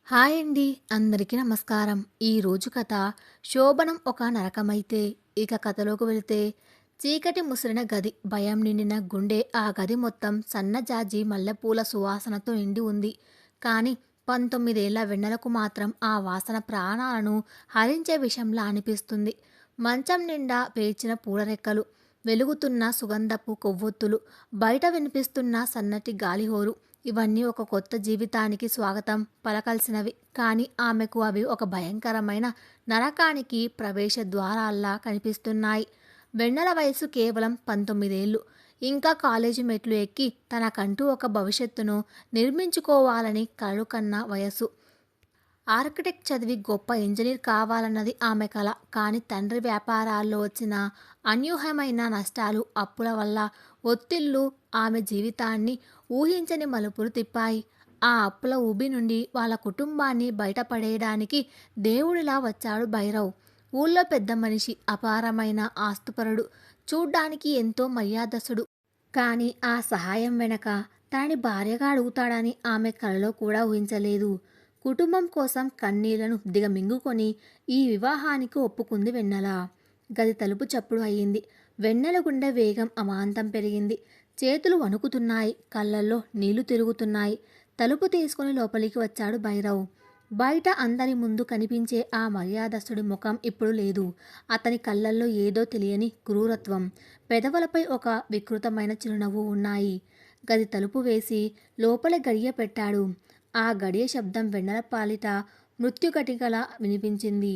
Hi అండి. అందరికీ నమస్కారం. ఈరోజు కథ శోభనం ఒక నరకమైతే. ఇక కథలోకి వెళితే చీకటి ముసిరిన గది, భయం నిండిన గుండె. ఆ గది మొత్తం సన్నజాజి మల్లెపూల సువాసనతో నిండి ఉంది. కానీ 19 ఏళ్ల వెన్నెలకు మాత్రం ఆ వాసన ప్రాణాలను హరించే విషంలా అనిపిస్తుంది. మంచం నిండా పేర్చిన పూలరెక్కలు, వెలుగుతున్న సుగంధపు కొవ్వొత్తులు, బయట వినిపిస్తున్న సన్నటి గాలిహోరు, ఇవన్నీ ఒక కొత్త జీవితానికి స్వాగతం పలకాల్సినవి. కానీ ఆమెకు అవి ఒక భయంకరమైన నరకానికి ప్రవేశ ద్వారాల్లా కనిపిస్తున్నాయి. వెన్నెల వయసు కేవలం 19 ఏళ్ళు. ఇంకా కాలేజీ మెట్లు ఎక్కి తనకంటూ ఒక భవిష్యత్తును నిర్మించుకోవాలని కలలు కన్న వయసు. ఆర్కిటెక్ట్ చదివి గొప్ప ఇంజనీర్ కావాలన్నది ఆమె కల. కానీ తండ్రి వ్యాపారాల్లో వచ్చిన అనూహ్యమైన నష్టాలు, అప్పుల వల్ల ఒత్తిళ్లు ఆమె జీవితాన్ని ఊహించని మలుపులు తిప్పాయి. ఆ అప్పుల ఊబి నుండి వాళ్ళ కుటుంబాన్ని బయటపడేయడానికి దేవుడిలా వచ్చాడు భైరవ్. ఊళ్ళో పెద్ద మనిషి, అపారమైన ఆస్తుపరుడు, చూడ్డానికి ఎంతో మర్యాదస్తుడు. కానీ ఆ సహాయం వెనక తనని భార్యగా అడుగుతాడని ఆమె కలలో కూడా ఊహించలేదు. కుటుంబం కోసం కన్నీళ్లను దిగమింగుకొని ఈ వివాహానికి ఒప్పుకుంది వెన్నెల. గది తలుపు చప్పుడు అయ్యింది. వెన్నెల గుండె వేగం అమాంతం పెరిగింది. చేతులు వణుకుతున్నాయి, కళ్ళల్లో నీళ్లు తిరుగుతున్నాయి. తలుపు తీసుకుని లోపలికి వచ్చాడు భైరవ్. బయట అందరి ముందు కనిపించే ఆ మర్యాదస్తుడి ముఖం ఇప్పుడు లేదు. అతని కళ్ళల్లో ఏదో తెలియని క్రూరత్వం, పెదవులపై ఒక వికృతమైన చిరునవ్వు ఉన్నాయి. గది తలుపు వేసి లోపల గడియ పెట్టాడు. ఆ గడియ శబ్దం వెన్నెల పాలిట మృత్యుకటికలా వినిపించింది.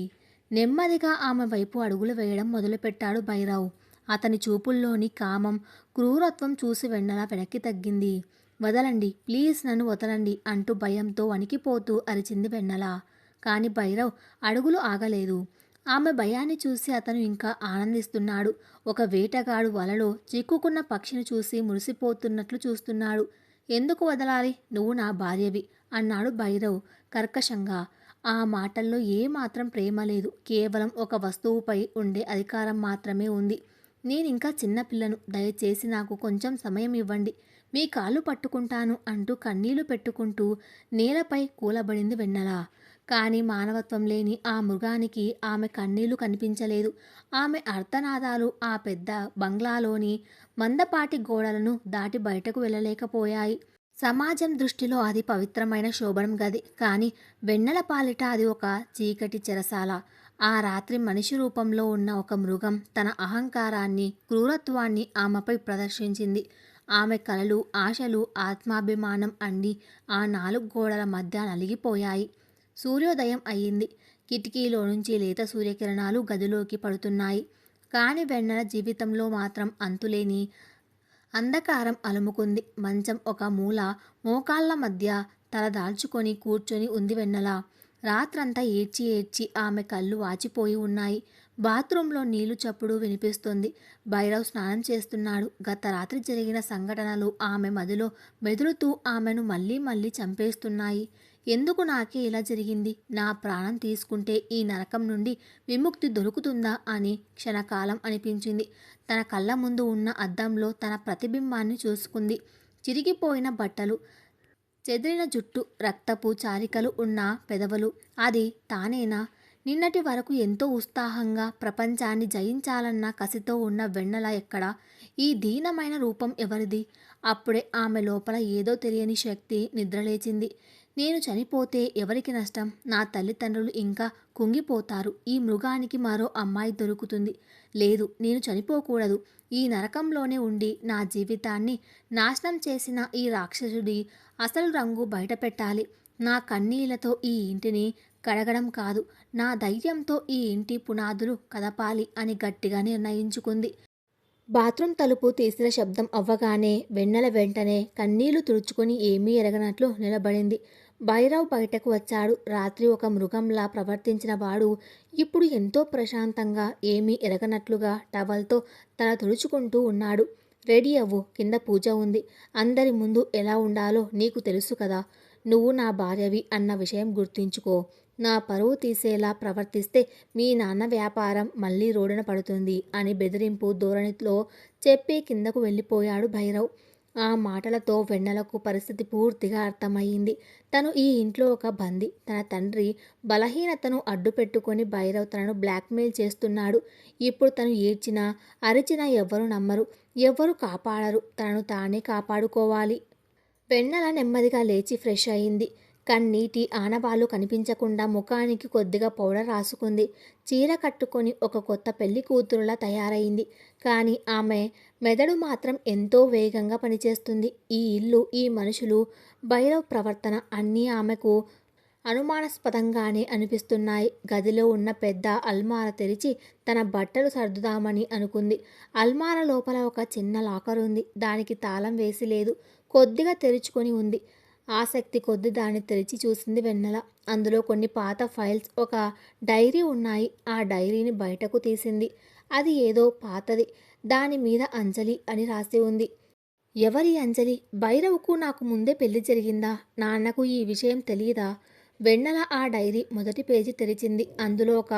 నెమ్మదిగా ఆమె వైపు అడుగులు వేయడం మొదలుపెట్టాడు భైరవ్. అతని చూపుల్లోని కామం, క్రూరత్వం చూసి వెన్నెల వెనక్కి తగ్గింది. వదలండి, ప్లీజ్ నన్ను వదలండి అంటూ భయంతో వణికిపోతూ అరిచింది వెన్నెల. కాని భైరవ్ అడుగులు ఆగలేదు. ఆమె భయాన్ని చూసి అతను ఇంకా ఆనందిస్తున్నాడు. ఒక వేటగాడు వలలో చిక్కుకున్న పక్షిని చూసి మురిసిపోతున్నట్లు చూస్తున్నాడు. ఎందుకు వదలాలి? నువ్వు నా భార్యవి అన్నాడు భైరవ్ కర్కశంగా. ఆ మాటల్లో ఏమాత్రం ప్రేమ లేదు. కేవలం ఒక వస్తువుపై ఉండే అధికారం మాత్రమే ఉంది. నేనింకా చిన్నపిల్లను, దయచేసి నాకు కొంచెం సమయం ఇవ్వండి, మీ కాళ్ళు పట్టుకుంటాను అంటూ కన్నీళ్లు పెట్టుకుంటూ నేలపై కూలబడింది వెన్నెల. కానీ మానవత్వం లేని ఆ మృగానికి ఆమె కన్నీళ్లు కనిపించలేదు. ఆమె అర్తనాదాలు ఆ పెద్ద బంగ్లాలోని మందపాటి గోడలను దాటి బయటకు వెళ్ళలేకపోయాయి. సమాజం దృష్టిలో అది పవిత్రమైన శోభనం గది. కానీ వెన్నెల పాలిట అది ఒక చీకటి చెరసాల. ఆ రాత్రి మనిషి రూపంలో ఉన్న ఒక మృగం తన అహంకారాన్ని, క్రూరత్వాన్ని ఆమెపై ప్రదర్శించింది. ఆమె కలలు, ఆశలు, ఆత్మాభిమానం అన్నీ ఆ 4 గోడల మధ్య నలిగిపోయాయి. సూర్యోదయం అయ్యింది. కిటికీలో నుంచి లేత సూర్యకిరణాలు గదిలోకి పడుతున్నాయి. కానీ వెన్నెల జీవితంలో మాత్రం అంతులేని అంధకారం అలుముకుంది. మంచం ఒక మూల మోకాళ్ళ మధ్య తల దాల్చుకొని కూర్చొని ఉంది వెన్నెల. రాత్రంతా ఏడ్చి ఏడ్చి ఆమె కళ్ళు వాచిపోయి ఉన్నాయి. బాత్రూంలో నీళ్లు చప్పుడు వినిపిస్తుంది. భైరవ్ స్నానం చేస్తున్నాడు. గత రాత్రి జరిగిన సంఘటనలు ఆమె మదిలో మెదులుతూ ఆమెను మళ్ళీ మళ్ళీ చంపేస్తున్నాయి. ఎందుకు నాకే ఇలా జరిగింది? నా ప్రాణం తీసుకుంటే ఈ నరకం నుండి విముక్తి దొరుకుతుందా అని క్షణకాలం అనిపించింది. తన కళ్ళ ముందు ఉన్న అద్దంలో తన ప్రతిబింబాన్ని చూసుకుంది. చిరిగిపోయిన బట్టలు, చెదిరిన జుట్టు, రక్తపు చారికలు ఉన్న పెదవులు. అది తానేనా? నిన్నటి వరకు ఎంతో ఉత్సాహంగా ప్రపంచాన్ని జయించాలన్న కసితో ఉన్న వెన్నెల ఎక్కడ? ఈ దీనమైన రూపం ఎవరిది? అప్పుడే ఆమె లోపల ఏదో తెలియని శక్తి నిద్రలేచింది. నేను చనిపోతే ఎవరికి నష్టం? నా తల్లిదండ్రులు ఇంకా కుంగిపోతారు. ఈ మృగానికి మరో అమ్మాయి దొరుకుతుంది. లేదు, నేను చనిపోకూడదు. ఈ నరకంలోనే ఉండి నా జీవితాన్ని నాశనం చేసిన ఈ రాక్షసుడి అసలు రంగు బయటపెట్టాలి. నా కన్నీళ్లతో ఈ ఇంటిని కడగడం కాదు, నా ధైర్యంతో ఈ ఇంటి పునాదులు కదపాలి అని గట్టిగా నిర్ణయించుకుంది. బాత్రూం తలుపు తీసిన శబ్దం అవ్వగానే వెన్నెల వెంటనే కన్నీళ్లు తుడుచుకొని ఏమీ ఎరగనట్లు నిలబడింది. భైరవ్ బయటకు వచ్చాడు. రాత్రి ఒక మృగంలా ప్రవర్తించిన వాడు ఇప్పుడు ఎంతో ప్రశాంతంగా, ఏమీ ఎరగనట్లుగా టవల్తో తల తుడుచుకుంటూ ఉన్నాడు. రెడీ అవ్వు, కింద పూజ ఉంది. అందరి ముందు ఎలా ఉండాలో నీకు తెలుసు కదా. నువ్వు నా భార్యవి అన్న విషయం గుర్తుంచుకో. నా పరువు తీసేలా ప్రవర్తిస్తే మీ నాన్న వ్యాపారం మళ్ళీ రోడ్డున పడుతుంది అని బెదిరింపు ధోరణిలో చెప్పి కిందకు వెళ్ళిపోయాడు భైరవ్. ఆ మాటలతో వెన్నెలకు పరిస్థితి పూర్తిగా అర్థమయ్యింది. తను ఈ ఇంట్లో ఒక బందీ. తన తండ్రి బలహీనతను అడ్డుపెట్టుకొని భైరవ్ తనను బ్లాక్‌మెయిల్ చేస్తున్నాడు. ఇప్పుడు తను ఏడ్చినా, అరిచినా ఎవ్వరు నమ్మరు. ఎవ్వరు కాపాడరు. తనను తానే కాపాడుకోవాలి. వెన్నెల నెమ్మదిగా లేచి ఫ్రెష్ అయింది. కన్నీటి ఆనవాళ్లు కనిపించకుండా ముఖానికి కొద్దిగా పౌడర్ రాసుకుంది. చీర కట్టుకొని ఒక కొత్త పెళ్లి కూతురులా తయారైంది. కానీ ఆమె మెదడు మాత్రం ఎంతో వేగంగా పనిచేస్తుంది. ఈ ఇల్లు, ఈ మనుషులు, భైరవ్ ప్రవర్తన అన్నీ ఆమెకు అనుమానాస్పదంగానే అనిపిస్తున్నాయి. గదిలో ఉన్న పెద్ద అల్మార తెరిచి తన బట్టలు సర్దుదామని అనుకుంది. అల్మార లోపల ఒక చిన్న లాకర్ ఉంది. దానికి తాళం వేసి లేదు. కొద్దిగా తెరుచుకొని ఉంది. ఆసక్తి కొద్ది దాన్ని తెరిచి చూసింది వెన్నెల. అందులో కొన్ని పాత ఫైల్స్, ఒక డైరీ ఉన్నాయి. ఆ డైరీని బయటకు తీసింది. అది ఏదో పాతది. దాని మీద అంజలి అని రాసి ఉంది. ఎవరి అంజలి? భైరవ్‌కు నాకు ముందే పెళ్లి జరిగిందా? నాన్నకు ఈ విషయం తెలీదా? వెన్నెల ఆ డైరీ మొదటి పేజీ తెరిచింది. అందులో ఒక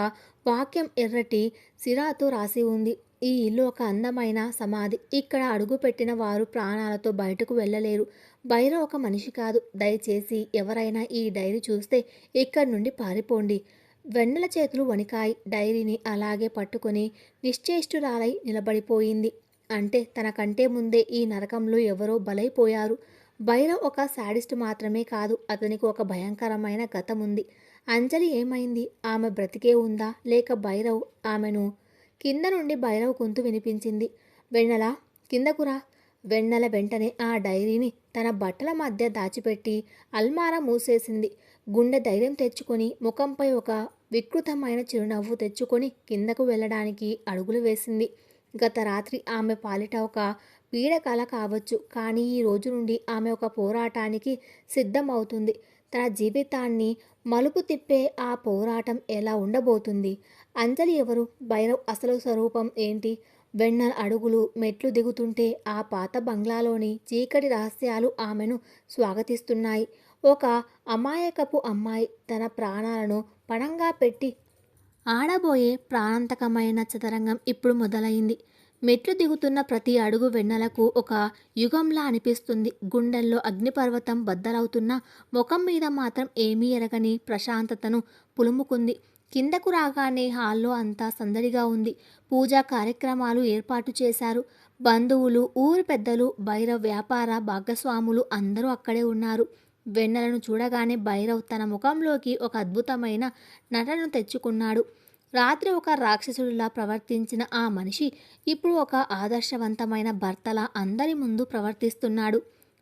వాక్యం ఎర్రటి సిరాతో రాసి ఉంది. ఈ ఇల్లు ఒక అందమైన సమాధి. ఇక్కడ అడుగుపెట్టిన వారు ప్రాణాలతో బయటకు వెళ్ళలేరు. భైరవ్ ఒక మనిషి కాదు. దయచేసి ఎవరైనా ఈ డైరీ చూస్తే ఇక్కడి నుండి పారిపోండి. వెన్నెల చేతులు వణికాయి. డైరీని అలాగే పట్టుకొని నిశ్చేష్టురాలై నిలబడిపోయింది. అంటే తనకంటే ముందే ఈ నరకంలో ఎవరో బలైపోయారు. భైరవ్ ఒక శాడిస్ట్ మాత్రమే కాదు, అతనికి ఒక భయంకరమైన గతం ఉంది. అంజలి ఏమైంది? ఆమె బ్రతికే ఉందా? లేక భైరవ్ ఆమెను? కింద నుండి భైరవ్ గొంతు వినిపించింది. వెన్నెల, కిందకురా. వెన్నెల వెంటనే ఆ డైరీని తన బట్టల మధ్య దాచిపెట్టి అల్మారా మూసేసింది. గుండె ధైర్యం తెచ్చుకొని ముఖంపై ఒక వికృతమైన చిరునవ్వు తెచ్చుకొని కిందకు వెళ్ళడానికి అడుగులు వేసింది. గత రాత్రి ఆమె పాలిట ఒక పీడకల కావచ్చు, కానీ ఈ రోజు నుండి ఆమె ఒక పోరాటానికి సిద్ధమవుతుంది. తన జీవితాన్ని మలుపు తిప్పే ఆ పోరాటం ఎలా ఉండబోతుంది? అంజలి ఎవరు? భైరవ్ అసలు స్వరూపం ఏంటి? వెన్నెల అడుగులు మెట్లు దిగుతుంటే ఆ పాత బంగ్లాలోని చీకటి రహస్యాలు ఆమెను స్వాగతిస్తున్నాయి. ఒక అమాయకపు అమ్మాయి తన ప్రాణాలను పణంగా పెట్టి ఆడబోయే ప్రాణాంతకమైన చదరంగం ఇప్పుడు మొదలైంది. మెట్లు దిగుతున్న ప్రతి అడుగు వెన్నెలకు ఒక యుగంలా అనిపిస్తుంది. గుండెల్లో అగ్నిపర్వతం బద్దలవుతున్న ముఖం మీద మాత్రం ఏమీ ఎరగని ప్రశాంతతను పులుముకుంది. కిందకు రాగానే హాల్లో అంతా సందడిగా ఉంది. పూజా కార్యక్రమాలు ఏర్పాటు చేశారు. బంధువులు, ఊరి పెద్దలు, భైరవ్ వ్యాపార భాగస్వాములు అందరూ అక్కడే ఉన్నారు. వెన్నెలను చూడగానే భైరవ్ తన ముఖంలోకి ఒక అద్భుతమైన నటనను తెచ్చుకున్నాడు. రాత్రి ఒక రాక్షసుడిలా ప్రవర్తించిన ఆ మనిషి ఇప్పుడు ఒక ఆదర్శవంతమైన భర్తలా అందరి ముందు ప్రవర్తిస్తున్నాడు.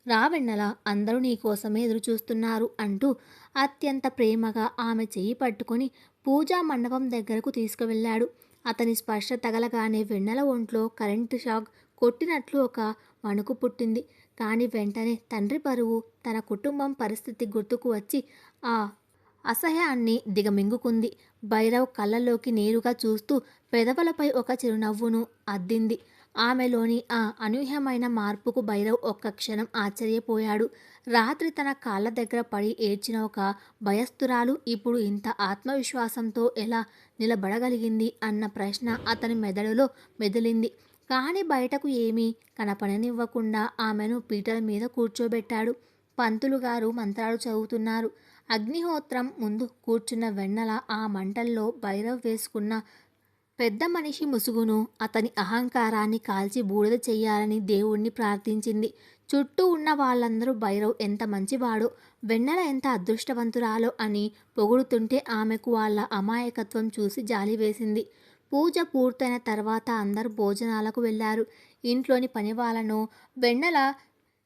రా వెన్నెల, అందరూ నీకోసమే ఎదురుచూస్తున్నారు అంటూ అత్యంత ప్రేమగా ఆమె చెయ్యి పట్టుకొని పూజా మండపం దగ్గరకు తీసుకువెళ్ళాడు. అతని స్పర్శ తగలగానే వెన్నెల ఒంట్లో కరెంటు షాక్ కొట్టినట్లు ఒక వణుకు పుట్టింది. కానీ వెంటనే తండ్రి పరువు, తన కుటుంబం పరిస్థితి గుర్తుకు వచ్చి ఆ అసహ్యాన్ని దిగమింగుకుంది. భైరవ్ కళ్ళల్లోకి నేరుగా చూస్తూ పెదవులపై ఒక చిరునవ్వును అద్దింది. ఆమెలోని ఆ అనూహ్యమైన మార్పుకు భైరవ్ ఒక్క క్షణం ఆశ్చర్యపోయాడు. రాత్రి తన కాళ్ళ దగ్గర పడి ఏడ్చిన ఒక భయస్థురాలు ఇప్పుడు ఇంత ఆత్మవిశ్వాసంతో ఎలా నిలబడగలిగింది అన్న ప్రశ్న అతని మెదడులో మెదిలింది. కానీ బయటకు ఏమీ కనపడనివ్వకుండా ఆమెను పీటల మీద కూర్చోబెట్టాడు. పంతులు గారు మంత్రాలు చదువుతున్నారు. అగ్నిహోత్రం ముందు కూర్చున్న వెన్నెల ఆ మంటల్లో భైరవ్ వేసుకున్న పెద్ద మనిషి ముసుగును, అతని అహంకారాన్ని కాల్చి బూడిద చెయ్యాలని దేవుణ్ణి ప్రార్థించింది. చుట్టూ ఉన్న వాళ్ళందరూ భైరవ్ ఎంత మంచివాడో, వెన్నెల ఎంత అదృష్టవంతురాలో అని పొగుడుతుంటే ఆమెకు వాళ్ళ అమాయకత్వం చూసి జాలి వేసింది. పూజ పూర్తయిన తర్వాత అందరూ భోజనాలకు వెళ్ళారు. ఇంట్లోని పనివాళ్ళను వెన్నెల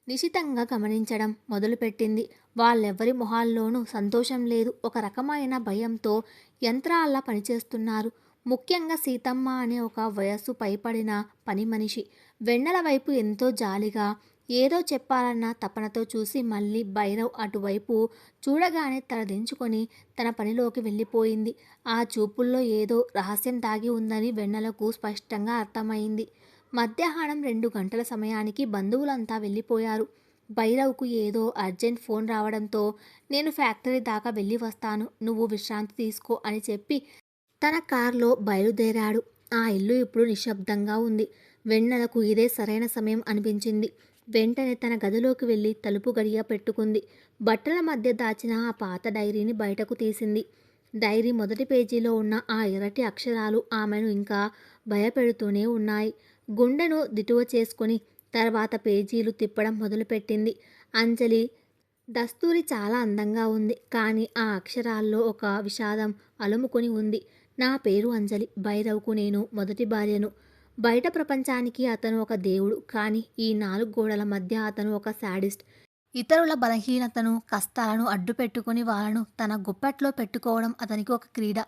నిశితంగా గమనించడం మొదలుపెట్టింది. వాళ్ళెవ్వరి మొహాల్లోనూ సంతోషం లేదు. ఒక రకమైన భయంతో యంత్రాల్లా పనిచేస్తున్నారు. ముఖ్యంగా సీతమ్మ అనే ఒక వయస్సు పైపడిన పని మనిషి వెన్నెల వైపు ఎంతో జాలిగా, ఏదో చెప్పాలన్న తపనతో చూసి మళ్ళీ భైరవ్ అటువైపు చూడగానే తలదించుకొని తన పనిలోకి వెళ్ళిపోయింది. ఆ చూపుల్లో ఏదో రహస్యం దాగి ఉందని వెన్నెలకు స్పష్టంగా అర్థమైంది. మధ్యాహ్నం 2 గంటల సమయానికి బంధువులంతా వెళ్ళిపోయారు. భైరవ్కు ఏదో అర్జెంట్ ఫోన్ రావడంతో నేను ఫ్యాక్టరీ దాకా వెళ్ళి వస్తాను, నువ్వు విశ్రాంతి తీసుకో అని చెప్పి తన కారులో బయలుదేరాడు. ఆ ఇల్లు ఇప్పుడు నిశ్శబ్దంగా ఉంది. వెన్నెలకు ఇదే సరైన సమయం అనిపించింది. వెంటనే తన గదిలోకి వెళ్ళి తలుపు గడియ పెట్టుకుంది. బట్టల మధ్య దాచిన ఆ పాత డైరీని బయటకు తీసింది. డైరీ మొదటి పేజీలో ఉన్న ఆ ఎర్రటి అక్షరాలు ఆమెను ఇంకా భయపెడుతూనే ఉన్నాయి. గుండెను దిటువ చేసుకుని తర్వాత పేజీలు తిప్పడం మొదలుపెట్టింది. అంజలి దస్తూరి చాలా అందంగా ఉంది. కానీ ఆ అక్షరాల్లో ఒక విషాదం అలుముకొని ఉంది. నా పేరు అంజలి. భైరవ్కు నేను మొదటి భార్యను. బయట ప్రపంచానికి అతను ఒక దేవుడు. కానీ ఈ 4 గోడల మధ్య అతను ఒక శాడిస్ట్. ఇతరుల బలహీనతను, కష్టాలను అడ్డుపెట్టుకుని వాళ్ళను తన గుప్పెట్లో పెట్టుకోవడం అతనికి ఒక క్రీడ.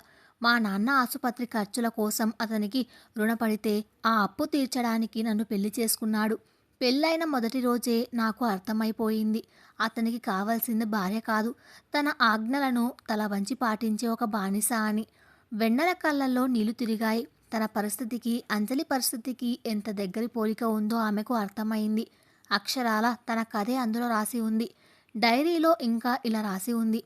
మా నాన్న ఆసుపత్రి ఖర్చుల కోసం అతనికి రుణపడితే ఆ అప్పు తీర్చడానికి నన్ను పెళ్లి చేసుకున్నాడు. పెళ్ళైన మొదటి రోజే నాకు అర్థమైపోయింది. అతనికి కావాల్సింది భార్య కాదు, తన ఆజ్ఞలను తల వంచి పాటించే ఒక బానిస అని. వెన్నెల కళ్ళల్లో నీళ్లు తిరిగాయి. తన పరిస్థితికి, అంజలి పరిస్థితికి ఎంత దగ్గరి పోలిక ఉందో ఆమెకు అర్థమైంది. అక్షరాల తన కథే అందులో రాసి ఉంది. డైరీలో ఇంకా ఇలా రాసి ఉంది: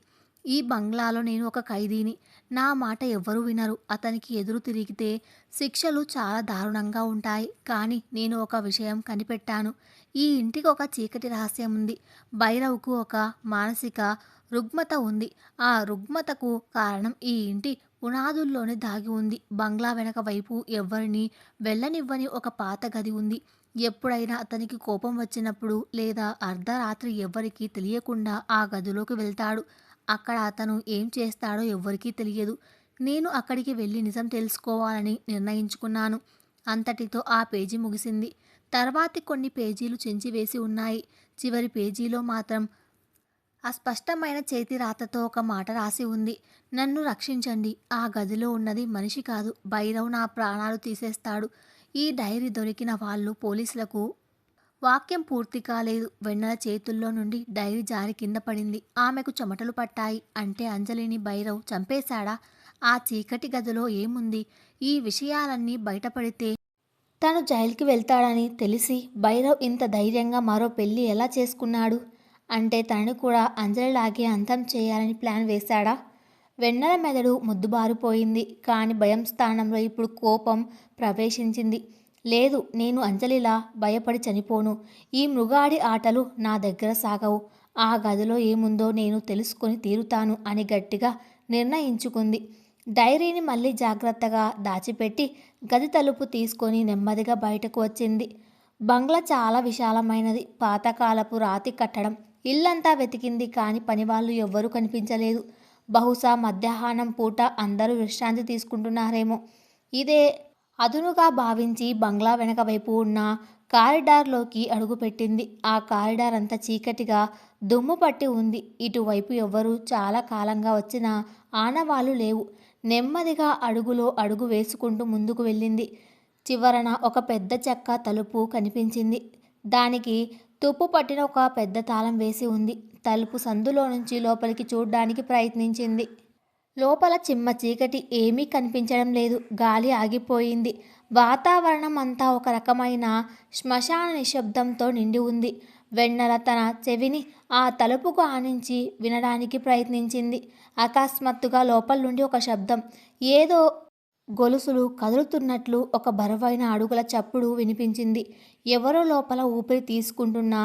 ఈ బంగ్లాలో నేను ఒక ఖైదీని. నా మాట ఎవ్వరూ వినరు. అతనికి ఎదురు తిరిగితే శిక్షలు చాలా దారుణంగా ఉంటాయి. కానీ నేను ఒక విషయం కనిపెట్టాను. ఈ ఇంటికి ఒక చీకటి రహస్యం ఉంది. భైరవ్కు ఒక మానసిక రుగ్మత ఉంది. ఆ రుగ్మతకు కారణం ఈ ఇంటి పునాదుల్లోనే దాగి ఉంది. బంగ్లా వెనక వైపు ఎవ్వరినీ వెళ్ళనివ్వని ఒక పాత గది ఉంది. ఎప్పుడైనా అతనికి కోపం వచ్చినప్పుడు లేదా అర్ధరాత్రి ఎవ్వరికీ తెలియకుండా ఆ గదిలోకి వెళ్తాడు. అక్కడ అతను ఏం చేస్తాడో ఎవ్వరికీ తెలియదు. నేను అక్కడికి వెళ్ళి నిజం తెలుసుకోవాలని నిర్ణయించుకున్నాను. అంతటితో ఆ పేజీ ముగిసింది. తర్వాతి కొన్ని పేజీలు చించివేసి ఉన్నాయి. చివరి పేజీలో మాత్రం అస్పష్టమైన చేతి రాతతో ఒక మాట రాసి ఉంది: నన్ను రక్షించండి. ఆ గదిలో ఉన్నది మనిషి కాదు, భైరవ్ నా ప్రాణాలు తీసేస్తాడు. ఈ డైరీ దొరికిన వాళ్ళు పోలీసులకు. వాక్యం పూర్తి కాలేదు. వెన్నెల చేతుల్లో నుండి డైరీ జారి కింద పడింది. ఆమెకు చెమటలు పట్టాయి. అంటే అంజలిని భైరవ్ చంపేశాడా? ఆ చీకటి గదిలో ఏముంది? ఈ విషయాలన్నీ బయటపడితే తను జైలుకి వెళ్తాడని తెలిసి భైరవ్ ఇంత ధైర్యంగా మరో పెళ్లి ఎలా చేసుకున్నాడు? అంటే తనని కూడా అంజలిలాగే అంతం చేయాలని ప్లాన్ వేశాడా? వెన్నెల మెదడు ముద్దుబారిపోయింది. కానీ భయం స్థానంలో ఇప్పుడు కోపం ప్రవేశించింది. లేదు, నేను అంజలిలా భయపడి చనిపోను. ఈ మృగాడి ఆటలు నా దగ్గర సాగవు. ఆ గదిలో ఏముందో నేను తెలుసుకొని తీరుతాను అని గట్టిగా నిర్ణయించుకుంది. డైరీని మళ్ళీ జాగ్రత్తగా దాచిపెట్టి గది తలుపు తీసుకొని నెమ్మదిగా బయటకు వచ్చింది. బంగ్లా చాలా విశాలమైనది. పాతకాలపు రాతి కట్టడం. ఇల్లంతా వెతికింది కానీ పనివాళ్ళు ఎవ్వరూ కనిపించలేదు. బహుశా మధ్యాహ్నం పూట అందరూ విశ్రాంతి తీసుకుంటున్నారేమో. ఇదే అదునుగా భావించి బంగ్లా వెనక వైపు ఉన్న కారిడార్లోకి అడుగుపెట్టింది. ఆ కారిడార్ అంతా చీకటిగా దుమ్ము పట్టి ఉంది. ఇటువైపు ఎవ్వరూ చాలా కాలంగా వచ్చిన ఆనవాళ్లు లేవు. నెమ్మదిగా అడుగులో అడుగు వేసుకుంటూ ముందుకు వెళ్ళింది. చివరన ఒక పెద్ద చెక్క తలుపు కనిపించింది. దానికి తుప్పు పట్టిన ఒక పెద్ద తాళం వేసి ఉంది. తలుపు సందులో నుంచి లోపలికి చూడ్డానికి ప్రయత్నించింది. లోపల చిమ్మ చీకటి, ఏమీ కనిపించడం లేదు. గాలి ఆగిపోయింది. వాతావరణం అంతా ఒక రకమైన శ్మశాన నిశ్శబ్దంతో నిండి ఉంది. వెన్నెల తన చెవిని ఆ తలుపుకు ఆనించి వినడానికి ప్రయత్నించింది. అకస్మాత్తుగా లోపల నుండి ఒక శబ్దం. ఏదో గొలుసులు కదులుతున్నట్లు ఒక బరువైన అడుగుల చప్పుడు వినిపించింది. ఎవరో లోపల ఊపిరి తీసుకుంటున్న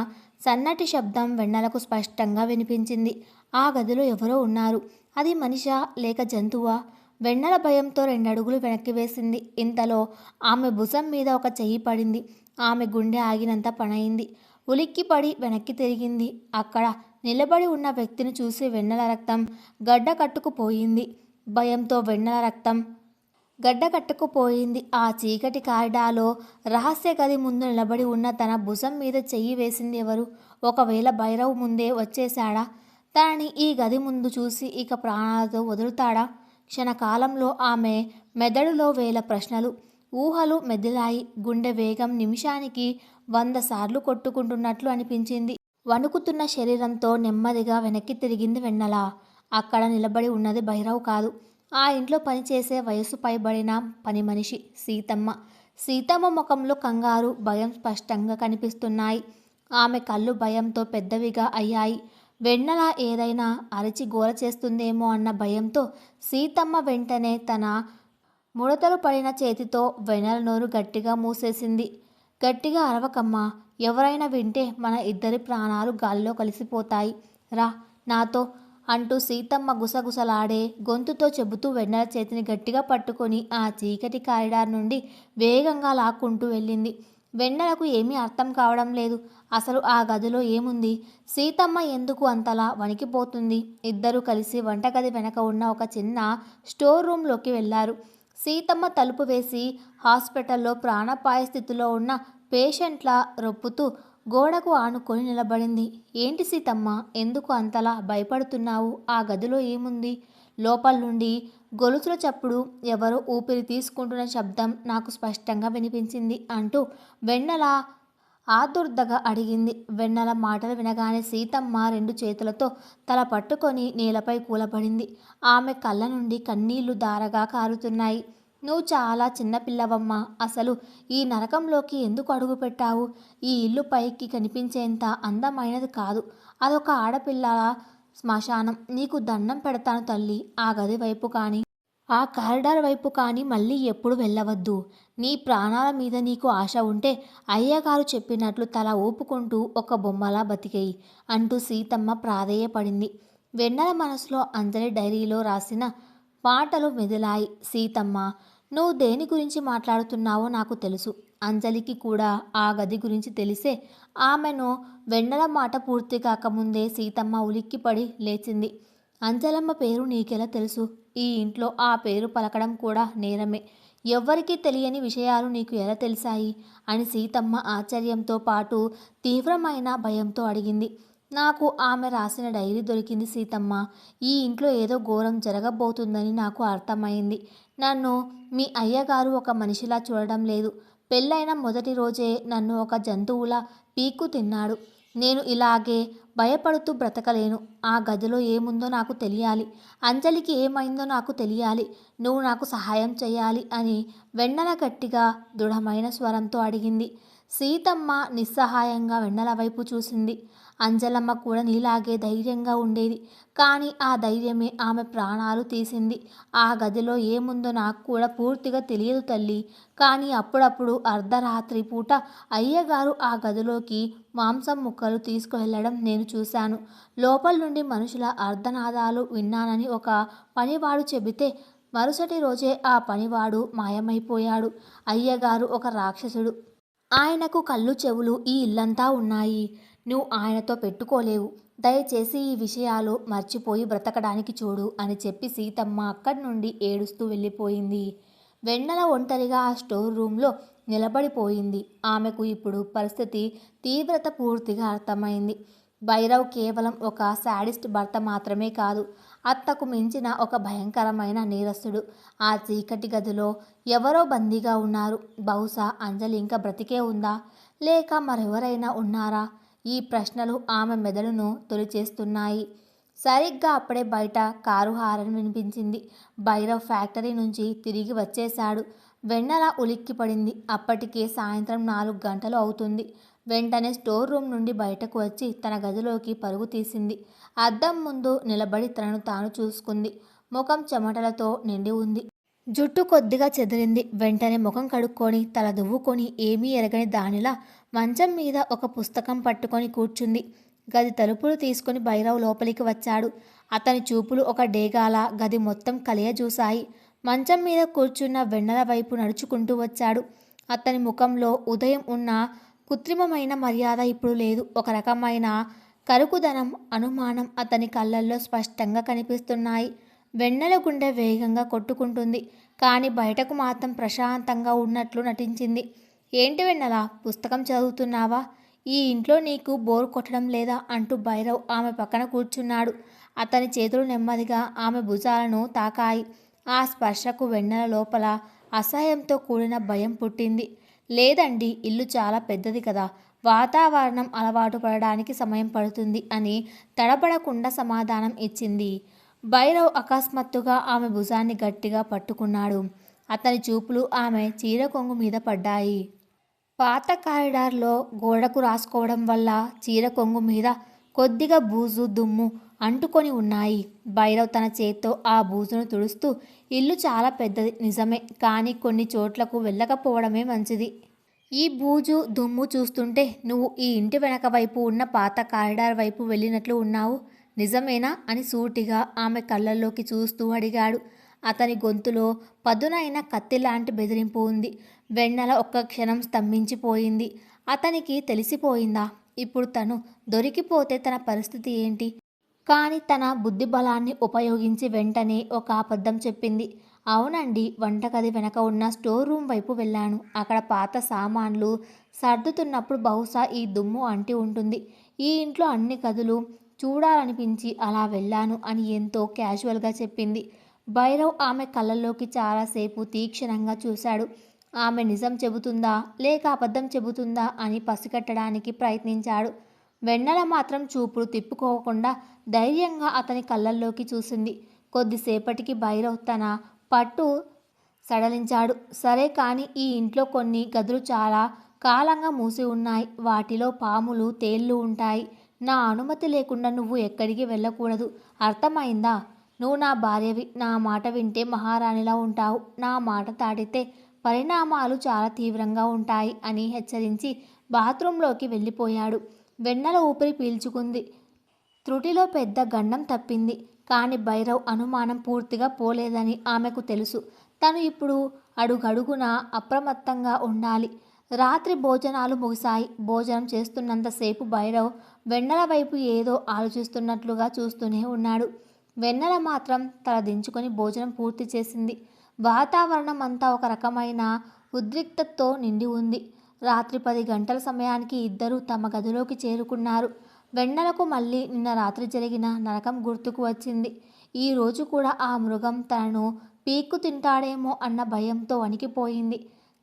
సన్నటి శబ్దం వెన్నెలకు స్పష్టంగా వినిపించింది. ఆ గదిలో ఎవరో ఉన్నారు. అది మనిషా లేక జంతువా? వెన్నెల భయంతో 2 అడుగులు వెనక్కి వేసింది. ఇంతలో ఆమె భుజం మీద ఒక చెయ్యి పడింది. ఆమె గుండె ఆగినంత పనయింది. ఉలిక్కిపడి వెనక్కి తిరిగింది. అక్కడ నిలబడి ఉన్న వ్యక్తిని చూసి వెన్నెల రక్తం గడ్డ కట్టుకుపోయింది. భయంతో వెన్నెల రక్తం గడ్డకట్టుకుపోయింది. ఆ చీకటి కారిడార్లో రహస్య గది ముందు నిలబడి ఉన్న తన భుజం మీద చెయ్యి వేసింది ఎవరు? ఒకవేళ భైరవ్ ముందే వచ్చేశాడా? తనని ఈ గది ముందు చూసి ఇక ప్రాణాలతో వదులుతాడా? క్షణకాలంలో ఆమె మెదడులో వేల ప్రశ్నలు, ఊహలు మెదిలాయి. గుండె వేగం నిమిషానికి 100 సార్లు కొట్టుకుంటున్నట్లు అనిపించింది. వణుకుతున్న శరీరంతో నెమ్మదిగా వెనక్కి తిరిగింది వెన్నెల. అక్కడ నిలబడి ఉన్నది భైరవ్ కాదు. ఆ ఇంట్లో పనిచేసే వయసు పైబడిన పని మనిషి సీతమ్మ. సీతమ్మ ముఖంలో కంగారు, భయం స్పష్టంగా కనిపిస్తున్నాయి. ఆమె కళ్ళు భయంతో పెద్దవిగా అయ్యాయి. వెన్నెల ఏదైనా అరిచి గోల చేస్తుందేమో అన్న భయంతో సీతమ్మ వెంటనే తన ముడతలు పడిన చేతితో వెన్నెల నోరు గట్టిగా మూసేసింది. గట్టిగా అరవకమ్మా. ఎవరైనా వింటే మన ఇద్దరి ప్రాణాలు గాల్లో కలిసిపోతాయి. రా నాతో అంటూ సీతమ్మ గుసగుసలాడే గొంతుతో చెబుతూ వెన్నెల చేతిని గట్టిగా పట్టుకొని ఆ చీకటి కారిడార్ నుండి వేగంగా లాక్కుంటూ వెళ్ళింది. వెన్నెలకు ఏమీ అర్థం కావడం లేదు. అసలు ఆ గదిలో ఏముంది? సీతమ్మ ఎందుకు అంతలా వణికిపోతుంది? ఇద్దరూ కలిసి వంటగది వెనక ఉన్న ఒక చిన్న స్టోర్ రూమ్లోకి వెళ్ళారు. సీతమ్మ తలుపు వేసి హాస్పిటల్లో ప్రాణాపాయ స్థితిలో ఉన్న పేషెంట్ల రొప్పుతూ గోడకు ఆనుకొని నిలబడింది. ఏంటి సీతమ్మ, ఎందుకు అంతలా భయపడుతున్నావు? ఆ గదిలో ఏముంది? లోపల నుండి గొలుసుల చప్పుడు, ఎవరో ఊపిరి తీసుకుంటున్న శబ్దం నాకు స్పష్టంగా వినిపించింది అంటూ వెన్నెల ఆదుర్దగా అడిగింది. వెన్నెల మాటలు వినగానే సీతమ్మ రెండు చేతులతో తల పట్టుకొని నేలపై కూలబడింది. ఆమె కళ్ళ నుండి కన్నీళ్లు ధారగా కారుతున్నాయి. నువ్వు చాలా చిన్నపిల్లవమ్మా. అసలు ఈ నరకంలోకి ఎందుకు అడుగుపెట్టావు? ఈ ఇల్లు పైకి కనిపించేంత అందమైనది కాదు. అదొక ఆడపిల్లల శ్మశానం. నీకు దండం పెడతాను తల్లి. ఆ గది వైపు కానీ ఆ కారిడార్ వైపు కానీ మళ్ళీ ఎప్పుడు వెళ్ళవద్దు. నీ ప్రాణాల మీద నీకు ఆశ ఉంటే అయ్యగారు చెప్పినట్లు తల ఊపుకుంటూ ఒక బొమ్మలా బతికేయి అంటూ సీతమ్మ ప్రాధేయపడింది. వెన్నెల మనసులో అంజలి డైరీలో రాసిన మాటలు మెదిలాయి. సీతమ్మ, నువ్వు దేని గురించి మాట్లాడుతున్నావో నాకు తెలుసు. అంజలికి కూడా ఆ గది గురించి తెలిసే. ఆమెను వెన్నెల మాట పూర్తి కాకముందే సీతమ్మ ఉలిక్కిపడి లేచింది. అంజలమ్మ పేరు నీకెలా తెలుసు? ఈ ఇంట్లో ఆ పేరు పలకడం కూడా నేరమే. ఎవ్వరికీ తెలియని విషయాలు నీకు ఎలా తెలిసాయి అని సీతమ్మ ఆశ్చర్యంతో పాటు తీవ్రమైన భయంతో అడిగింది. నాకు ఆమె రాసిన డైరీ దొరికింది సీతమ్మ. ఈ ఇంట్లో ఏదో ఘోరం జరగబోతుందని నాకు అర్థమైంది. నన్ను మీ అయ్యగారు ఒక మనిషిలా చూడడం లేదు. పెళ్ళైన మొదటి రోజే నన్ను ఒక జంతువులా పీక్కు తిన్నాడు. నేను ఇలాగే భయపడుతూ బ్రతకలేను. ఆ గదిలో ఏముందో నాకు తెలియాలి. అంజలికి ఏమైందో నాకు తెలియాలి. నువ్వు నాకు సహాయం చేయాలి అని వెన్నెల గట్టిగా దృఢమైన స్వరంతో అడిగింది. సీతమ్మ నిస్సహాయంగా వెన్నెల వైపు చూసింది. అంజలమ్మ కూడా నీలాగే ధైర్యంగా ఉండేది. కానీ ఆ ధైర్యమే ఆమె ప్రాణాలు తీసింది. ఆ గదిలో ఏముందో నాకు కూడా పూర్తిగా తెలియదు తల్లి. కానీ అప్పుడప్పుడు అర్ధరాత్రి పూట అయ్యగారు ఆ గదిలోకి మాంసం ముక్కలు తీసుకువెళ్ళడం నేను చూశాను. లోపల నుండి మనుషుల అర్ధనాదాలు విన్నానని ఒక పనివాడు చెబితే మరుసటి రోజే ఆ పనివాడు మాయమైపోయాడు. అయ్యగారు ఒక రాక్షసుడు. ఆయనకు కళ్ళు చెవులు ఈ ఇల్లంతా ఉన్నాయి. నువ్వు ఆయనతో పెట్టుకోలేవు. దయచేసి ఈ విషయాలు మర్చిపోయి బ్రతకడానికి చూడు అని చెప్పి సీతమ్మ అక్కడి నుండి ఏడుస్తూ వెళ్ళిపోయింది. వెన్నెల ఒంటరిగా ఆ స్టోర్ రూమ్లో నిలబడిపోయింది. ఆమెకు ఇప్పుడు పరిస్థితి తీవ్రత పూర్తిగా అర్థమైంది. భైరవ్ కేవలం ఒక శాడిస్ట్ భర్త మాత్రమే కాదు, అత్తకు మించిన ఒక భయంకరమైన నేరస్తుడు. ఆ చీకటి గదిలో ఎవరో బందీగా ఉన్నారు. బహుశా అంజలి ఇంకా బ్రతికే ఉందా, లేక మరెవరైనా ఉన్నారా? ఈ ప్రశ్నలు ఆమె మెదడును తొలిచేస్తున్నాయి. సరిగ్గా అప్పుడే బయట కారు హారన్ వినిపించింది. భైరవ్ ఫ్యాక్టరీ నుంచి తిరిగి వచ్చేశాడు. వెన్నెల ఉలిక్కిపడింది. అప్పటికే సాయంత్రం 4 గంటలు అవుతుంది. వెంటనే స్టోర్ రూమ్ నుండి బయటకు వచ్చి తన గదిలోకి పరుగు తీసింది. అద్దం ముందు నిలబడి తనను తాను చూసుకుంది. ముఖం చెమటలతో నిండి ఉంది. జుట్టు కొద్దిగా చెదిరింది. వెంటనే ముఖం కడుక్కొని తల దువ్వుకొని ఏమీ ఎరగని దానిలా మంచం మీద ఒక పుస్తకం పట్టుకొని కూర్చుంది. గది తలుపులు తీసుకుని భైరవ్ లోపలికి వచ్చాడు. అతని చూపులు ఒక డేగాల గది మొత్తం కలియజూశాయి. మంచం మీద కూర్చున్న వెన్నెల వైపు నడుచుకుంటూ వచ్చాడు. అతని ముఖంలో ఉదయం ఉన్న కృత్రిమమైన మర్యాద ఇప్పుడు లేదు. ఒక రకమైన కరుకుదనం, అనుమానం అతని కళ్ళల్లో స్పష్టంగా కనిపిస్తున్నాయి. వెన్నెల గుండె వేగంగా కొట్టుకుంటుంది. కానీ బయటకు మాత్రం ప్రశాంతంగా ఉన్నట్లు నటించింది. ఏంటి వెన్నెల, పుస్తకం చదువుతున్నావా? ఈ ఇంట్లో నీకు బోర్ కొట్టడం లేదా అంటూ భైరవ్ ఆమె పక్కన కూర్చున్నాడు. అతని చేతులు నెమ్మదిగా ఆమె భుజాలను తాకాయి. ఆ స్పర్శకు వెన్నెల లోపల అసహ్యంతో కూడిన భయం పుట్టింది. లేదండి, ఇల్లు చాలా పెద్దది కదా, వాతావరణం అలవాటు పడడానికి సమయం పడుతుంది అని తడబడకుండా సమాధానం ఇచ్చింది. భైరవ్ అకస్మాత్తుగా ఆమె భుజాన్ని గట్టిగా పట్టుకున్నాడు. అతని చూపులు ఆమె చీర కొంగు మీద పడ్డాయి. పాత కారిడార్లో గోడకు రాసుకోవడం వల్ల చీర కొంగు మీద కొద్దిగా బూజు, దుమ్ము అంటుకొని ఉన్నాయి. భైరవ్ తన చేత్తో ఆ బూజును తుడుస్తూ, ఇల్లు చాలా పెద్దది నిజమే, కానీ కొన్ని చోట్లకు వెళ్ళకపోవడమే మంచిది. ఈ బూజు దుమ్ము చూస్తుంటే నువ్వు ఈ ఇంటి వెనక వైపు ఉన్న పాత కారిడార్ వైపు వెళ్ళినట్లు ఉన్నావు. నిజమేనా అని సూటిగా ఆమె కళ్ళల్లోకి చూస్తూ అడిగాడు. అతని గొంతులో పదునైన కత్తిలాంటి బెదిరింపు ఉంది. వెన్నెల ఒక్క క్షణం స్తంభించిపోయింది. అతనికి తెలిసిపోయిందా ఇప్పుడు తను దొరికిపోతే తన పరిస్థితి ఏంటి? కానీ తన బుద్ధిబలాన్ని ఉపయోగించి వెంటనే ఒక అబద్ధం చెప్పింది. అవునండి, వంటగది వెనక ఉన్న స్టోర్ రూమ్ వైపు వెళ్ళాను. అక్కడ పాత సామాన్లు సర్దుతున్నప్పుడు బహుశా ఈ దుమ్ము అంటి ఉంటుంది. ఈ ఇంట్లో అన్ని గదులు చూడాలనిపించి అలా వెళ్ళాను అని ఎంతో క్యాజువల్గా చెప్పింది. భైరవ్ ఆమె కళ్ళల్లోకి చాలాసేపు తీక్షణంగా చూశాడు. ఆమె నిజం చెబుతుందా లేక అబద్ధం చెబుతుందా అని పసిగట్టడానికి ప్రయత్నించాడు. వెన్నెల మాత్రం చూపులు తిప్పుకోకుండా ధైర్యంగా అతని కళ్ళల్లోకి చూసింది. కొద్దిసేపటికి భైరవ్ తన పట్టు సడలించాడు. సరే, కానీ ఈ ఇంట్లో కొన్ని గదులు చాలా కాలంగా మూసి ఉన్నాయి. వాటిలో పాములు, తేళ్ళు ఉంటాయి. నా అనుమతి లేకుండా నువ్వు ఎక్కడికి వెళ్ళకూడదు. అర్థమైందా? నువ్వు నా భార్యవి. నా మాట వింటే మహారాణిలా ఉంటావు. నా మాట దాటితే పరిణామాలు చాలా తీవ్రంగా ఉంటాయి అని హెచ్చరించి బాత్రూంలోకి వెళ్ళిపోయాడు. వెన్నెల ఊపిరి పీల్చుకుంది. త్రుటిలో పెద్ద గండం తప్పింది. కానీ భైరవ్ అనుమానం పూర్తిగా పోలేదని ఆమెకు తెలుసు. తను ఇప్పుడు అడుగడుగునా అప్రమత్తంగా ఉండాలి. రాత్రి భోజనాలు ముగిశాయి. భోజనం చేస్తున్నంతసేపు భైరవ్ వెన్నెల వైపు ఏదో ఆలోచిస్తున్నట్లుగా చూస్తూనే ఉన్నాడు. వెన్నెల మాత్రం తల దించుకొని భోజనం పూర్తి చేసింది. వాతావరణం అంతా ఒక రకమైన ఉద్రిక్తతతో నిండి ఉంది. రాత్రి 10 గంటల సమయానికి ఇద్దరూ తమ గదిలోకి చేరుకున్నారు. వెన్నెలకు మళ్ళీ నిన్న రాత్రి జరిగిన నరకం గుర్తుకు వచ్చింది. ఈరోజు కూడా ఆ మృగం తనను పీక్కు తింటాడేమో అన్న భయంతో వణికిపోయింది.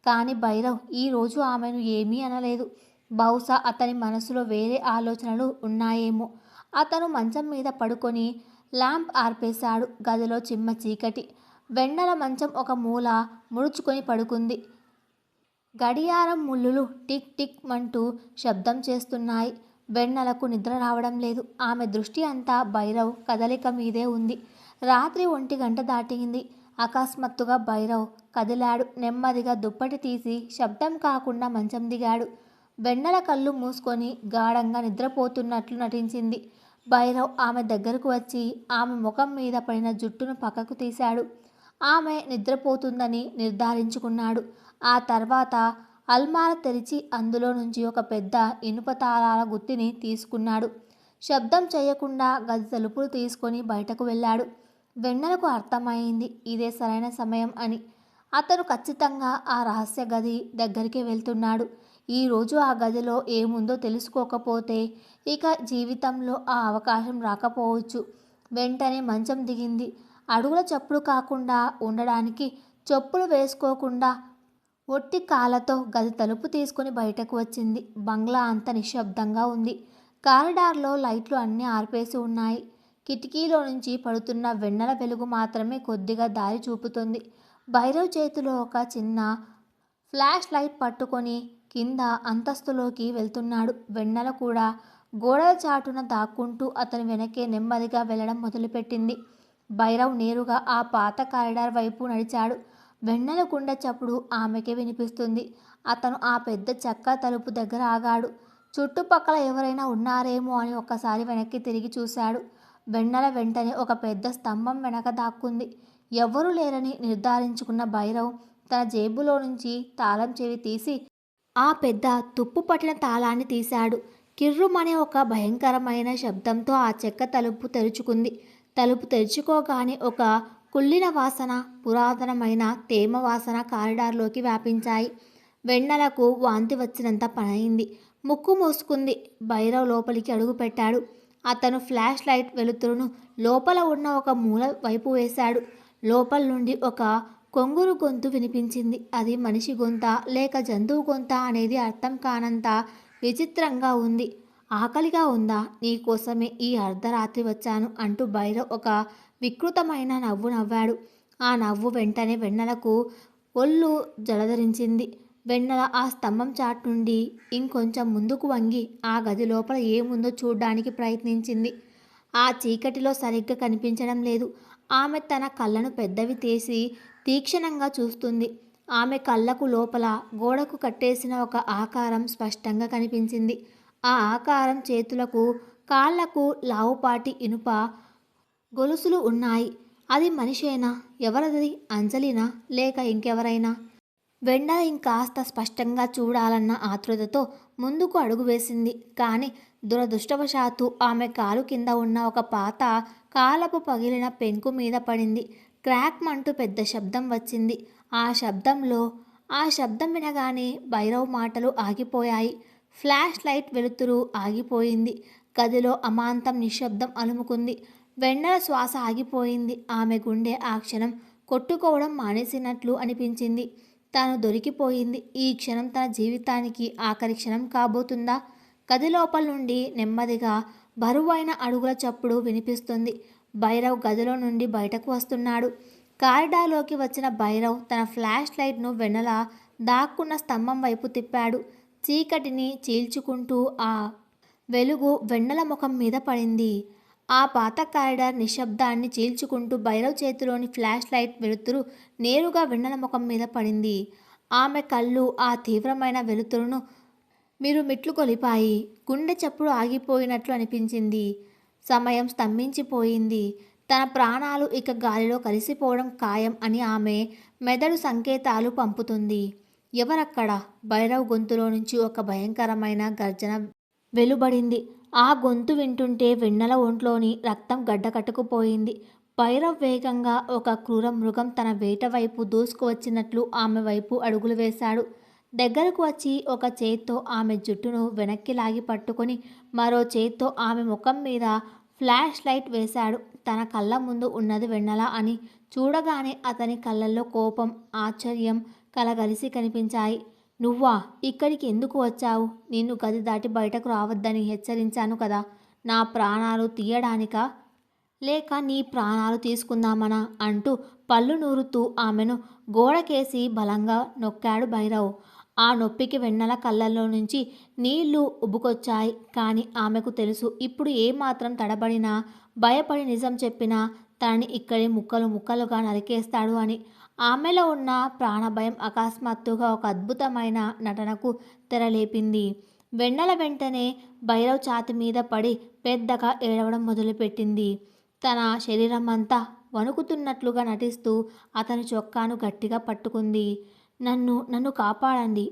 కానీ భైరవ్ ఈరోజు ఆమెను ఏమీ అనలేదు. బహుశా అతని మనసులో వేరే ఆలోచనలు ఉన్నాయేమో. అతను మంచం మీద పడుకొని ల్యాంప్ ఆర్పేశాడు. గదిలో చిమ్మ చీకటి. వెన్నెల మంచం ఒక మూల ముడుచుకొని పడుకుంది. గడియారం ముళ్ళులు టిక్ టిక్ మంటూ శబ్దం చేస్తున్నాయి. వెన్నెలకు నిద్ర రావడం లేదు. ఆమె దృష్టి అంతా భైరవ్ కదలిక మీదే ఉంది. రాత్రి 1 గంట దాటింది. అకస్మాత్తుగా భైరవ్ కదిలాడు. నెమ్మదిగా దుప్పటి తీసి శబ్దం కాకుండా మంచం దిగాడు. వెన్నెల కళ్ళు మూసుకొని గాఢంగా నిద్రపోతున్నట్లు నటించింది. భైరవ్ ఆమె దగ్గరకు వచ్చి ఆమె ముఖం మీద పడిన జుట్టును పక్కకు తీశాడు. ఆమె నిద్రపోతుందని నిర్ధారించుకున్నాడు. ఆ తర్వాత అల్మార తెరిచి అందులో నుంచి ఒక పెద్ద ఇనుప తాళాల గుత్తిని తీసుకున్నాడు. శబ్దం చేయకుండా గది తలుపులు తీసుకొని బయటకు వెళ్ళాడు. వెన్నెలకు అర్థమైంది ఇదే సరైన సమయం అని. అతను ఖచ్చితంగా ఆ రహస్య గది దగ్గరికి వెళ్తున్నాడు. ఈరోజు ఆ గదిలో ఏముందో తెలుసుకోకపోతే ఇక జీవితంలో ఆ అవకాశం రాకపోవచ్చు. వెంటనే మంచం దిగింది. అడుగుల చప్పుడు కాకుండా ఉండడానికి చెప్పులు వేసుకోకుండా ఒట్టి కాళ్ళతో గది తలుపు తీసుకుని బయటకు వచ్చింది. బంగ్లా అంత నిశ్శబ్దంగా ఉంది. కారిడార్లో లైట్లు అన్నీ ఆర్పేసి ఉన్నాయి. కిటికీలో నుంచి పడుతున్న వెన్నెల వెలుగు మాత్రమే కొద్దిగా దారి చూపుతుంది. భైరవ్ చేతిలో ఒక చిన్న ఫ్లాష్ లైట్ పట్టుకొని కింద అంతస్తులోకి వెళ్తున్నాడు. వెన్నెల కూడా గోడల చాటున దాక్కుంటూ అతని వెనకే నెమ్మదిగా వెళ్ళడం మొదలుపెట్టింది. భైరవ్ నేరుగా ఆ పాత కారిడార్ వైపు నడిచాడు. వెన్నెల గుండె చప్పుడు ఆమెకే వినిపిస్తుంది. అతను ఆ పెద్ద చెక్క తలుపు దగ్గర ఆగాడు. చుట్టుపక్కల ఎవరైనా ఉన్నారేమో అని ఒక్కసారి వెనక్కి తిరిగి చూశాడు. వెన్నెల వెంటనే ఒక పెద్ద స్తంభం వెనక దాక్కుంది. ఎవ్వరూ లేరని నిర్ధారించుకున్న భైరవ్ తన జేబులో నుంచి తాళం చెవి తీసి ఆ పెద్ద తుప్పు పట్టిన తాళాన్ని తీశాడు. కిర్రుమనే ఒక భయంకరమైన శబ్దంతో ఆ చెక్క తలుపు తెరుచుకుంది. తలుపు తెరుచుకోగానే ఒక కుళ్ళిన వాసన, పురాతనమైన తేమ వాసన కారిడార్లోకి వ్యాపించాయి. వెన్నెలకు వాంతి వచ్చినంత పనయింది. ముక్కు మూసుకుంది. భైరవ్ లోపలికి అడుగు పెట్టాడు. అతను ఫ్లాష్ లైట్ వెలుతురును లోపల ఉన్న ఒక మూల వైపు వేశాడు. లోపల నుండి ఒక కొంగురు గొంతు వినిపించింది. అది మనిషి గొంతా లేక జంతువు గొంతా అనేది అర్థం కానంత విచిత్రంగా ఉంది. ఆకలిగా ఉందా? నీకోసమే ఈ అర్ధరాత్రి వచ్చాను అంటూ భైరవ్ ఒక వికృతమైన నవ్వు నవ్వాడు. ఆ నవ్వు వెంటనే వెన్నెలకు ఒళ్ళు జలధరించింది. వెన్నెల ఆ స్తంభం చాటు నుండి ఇంకొంచెం ముందుకు వంగి ఆ గది లోపల ఏముందో చూడ్డానికి ప్రయత్నించింది. ఆ చీకటిలో సరిగ్గా కనిపించడం లేదు. ఆమె తన కళ్ళను పెద్దవి తీసి తీక్షణంగా చూస్తుంది. ఆమె కళ్ళకు లోపల గోడకు కట్టేసిన ఒక ఆకారం స్పష్టంగా కనిపించింది. ఆ ఆకారం చేతులకు, కాళ్లకు లావుపాటి ఇనుప గొలుసులు ఉన్నాయి. అది మనిషేనా? ఎవరది? అంజలినా? లేక ఇంకెవరైనా? వెన్నెల ఇంకాస్త స్పష్టంగా చూడాలన్న ఆతృతతో ముందుకు అడుగు వేసింది. కానీ దురదృష్టవశాత్తు ఆమె కాలు కింద ఉన్న ఒక పాత కాలపు పగిలిన పెంకు మీద పడింది. క్రాక్ మంటూ పెద్ద శబ్దం వచ్చింది. ఆ శబ్దం వినగానే భైరవ్ మాటలు ఆగిపోయాయి. ఫ్లాష్ లైట్ వెలుతురు ఆగిపోయింది. గదిలో అమాంతం నిశ్శబ్దం అలుముకుంది. వెన్నెల శ్వాస ఆగిపోయింది. ఆమె గుండె ఆ క్షణం కొట్టుకోవడం మానేసినట్లు అనిపించింది. తాను దొరికిపోయింది. ఈ క్షణం తన జీవితానికి ఆఖరి క్షణం కాబోతుందా? గది లోపల నుండి నెమ్మదిగా బరువైన అడుగుల చప్పుడు వినిపిస్తుంది. భైరవ్ గదిలో నుండి బయటకు వస్తున్నాడు. కారిడార్లోకి వచ్చిన భైరవ్ తన ఫ్లాష్ లైట్ను వెన్నెల దాక్కున్న స్తంభం వైపు తిప్పాడు. చీకటిని చీల్చుకుంటూ ఆ వెలుగు వెన్నెల ముఖం మీద పడింది. ఆ పాత కారిడార్ నిశ్శబ్దాన్ని చీల్చుకుంటూ భైరవ్ చేతిలోని ఫ్లాష్ లైట్ వెలుతురు నేరుగా వెన్నెల ముఖం మీద పడింది. ఆమె కళ్ళు ఆ తీవ్రమైన వెలుతురును మిరుమిట్లు కొలిపాయి. గుండె చప్పుడు ఆగిపోయినట్లు అనిపించింది. సమయం స్తంభించిపోయింది. తన ప్రాణాలు ఇక గాలిలో కలిసిపోవడం ఖాయం అని ఆమె మెదడు సంకేతాలు పంపుతుంది. ఎవరక్కడ? భైరవ్ గొంతులో నుంచి ఒక భయంకరమైన గర్జన వెలువడింది. ఆ గొంతు వింటుంటే వెన్నెల ఒంట్లోని రక్తం గడ్డకట్టుకుపోయింది. భైరవ్ వేగంగా ఒక క్రూర మృగం తన వేట వైపు దూసుకువచ్చినట్లు ఆమె వైపు అడుగులు వేశాడు. దగ్గరకు వచ్చి ఒక చేత్తో ఆమె జుట్టును వెనక్కి లాగి పట్టుకొని మరో చేత్తో ఆమె ముఖం మీద ఫ్లాష్ లైట్ వేశాడు. తన కళ్ళ ముందు ఉన్నది వెన్నెల అని చూడగానే అతని కళ్ళల్లో కోపం, ఆశ్చర్యం కలగలిసి కనిపించాయి. నువ్వా? ఇక్కడికి ఎందుకు వచ్చావు? నిన్ను గది దాటి బయటకు రావద్దని హెచ్చరించాను కదా. నా ప్రాణాలు తీయడానికా? లేక నీ ప్రాణాలు తీసుకుందామనా? అంటూ పళ్ళు నూరుతూ ఆమెను గోడకేసి బలంగా నొక్కాడు భైరవ్. ఆ నొప్పికి వెన్నెల కళ్ళల్లో నుంచి నీళ్లు ఉబ్బుకొచ్చాయి. కానీ ఆమెకు తెలుసు, ఇప్పుడు ఏమాత్రం తడబడినా, భయపడి నిజం చెప్పినా తనని ఇక్కడే ముక్కలు ముక్కలుగా నరికేస్తాడు అని. ఆమెలో ఉన్న ప్రాణభయం అకస్మాత్తుగా ఒక అద్భుతమైన నటనకు తెరలేపింది. వెన్నెల వెంటనే భైరవ్ ఛాతి మీద పడి పెద్దగా ఏడవడం మొదలుపెట్టింది. తన శరీరం అంతా వణుకుతున్నట్లుగా నటిస్తూ అతని చొక్కాను గట్టిగా పట్టుకుంది. నన్ను కాపాడండి.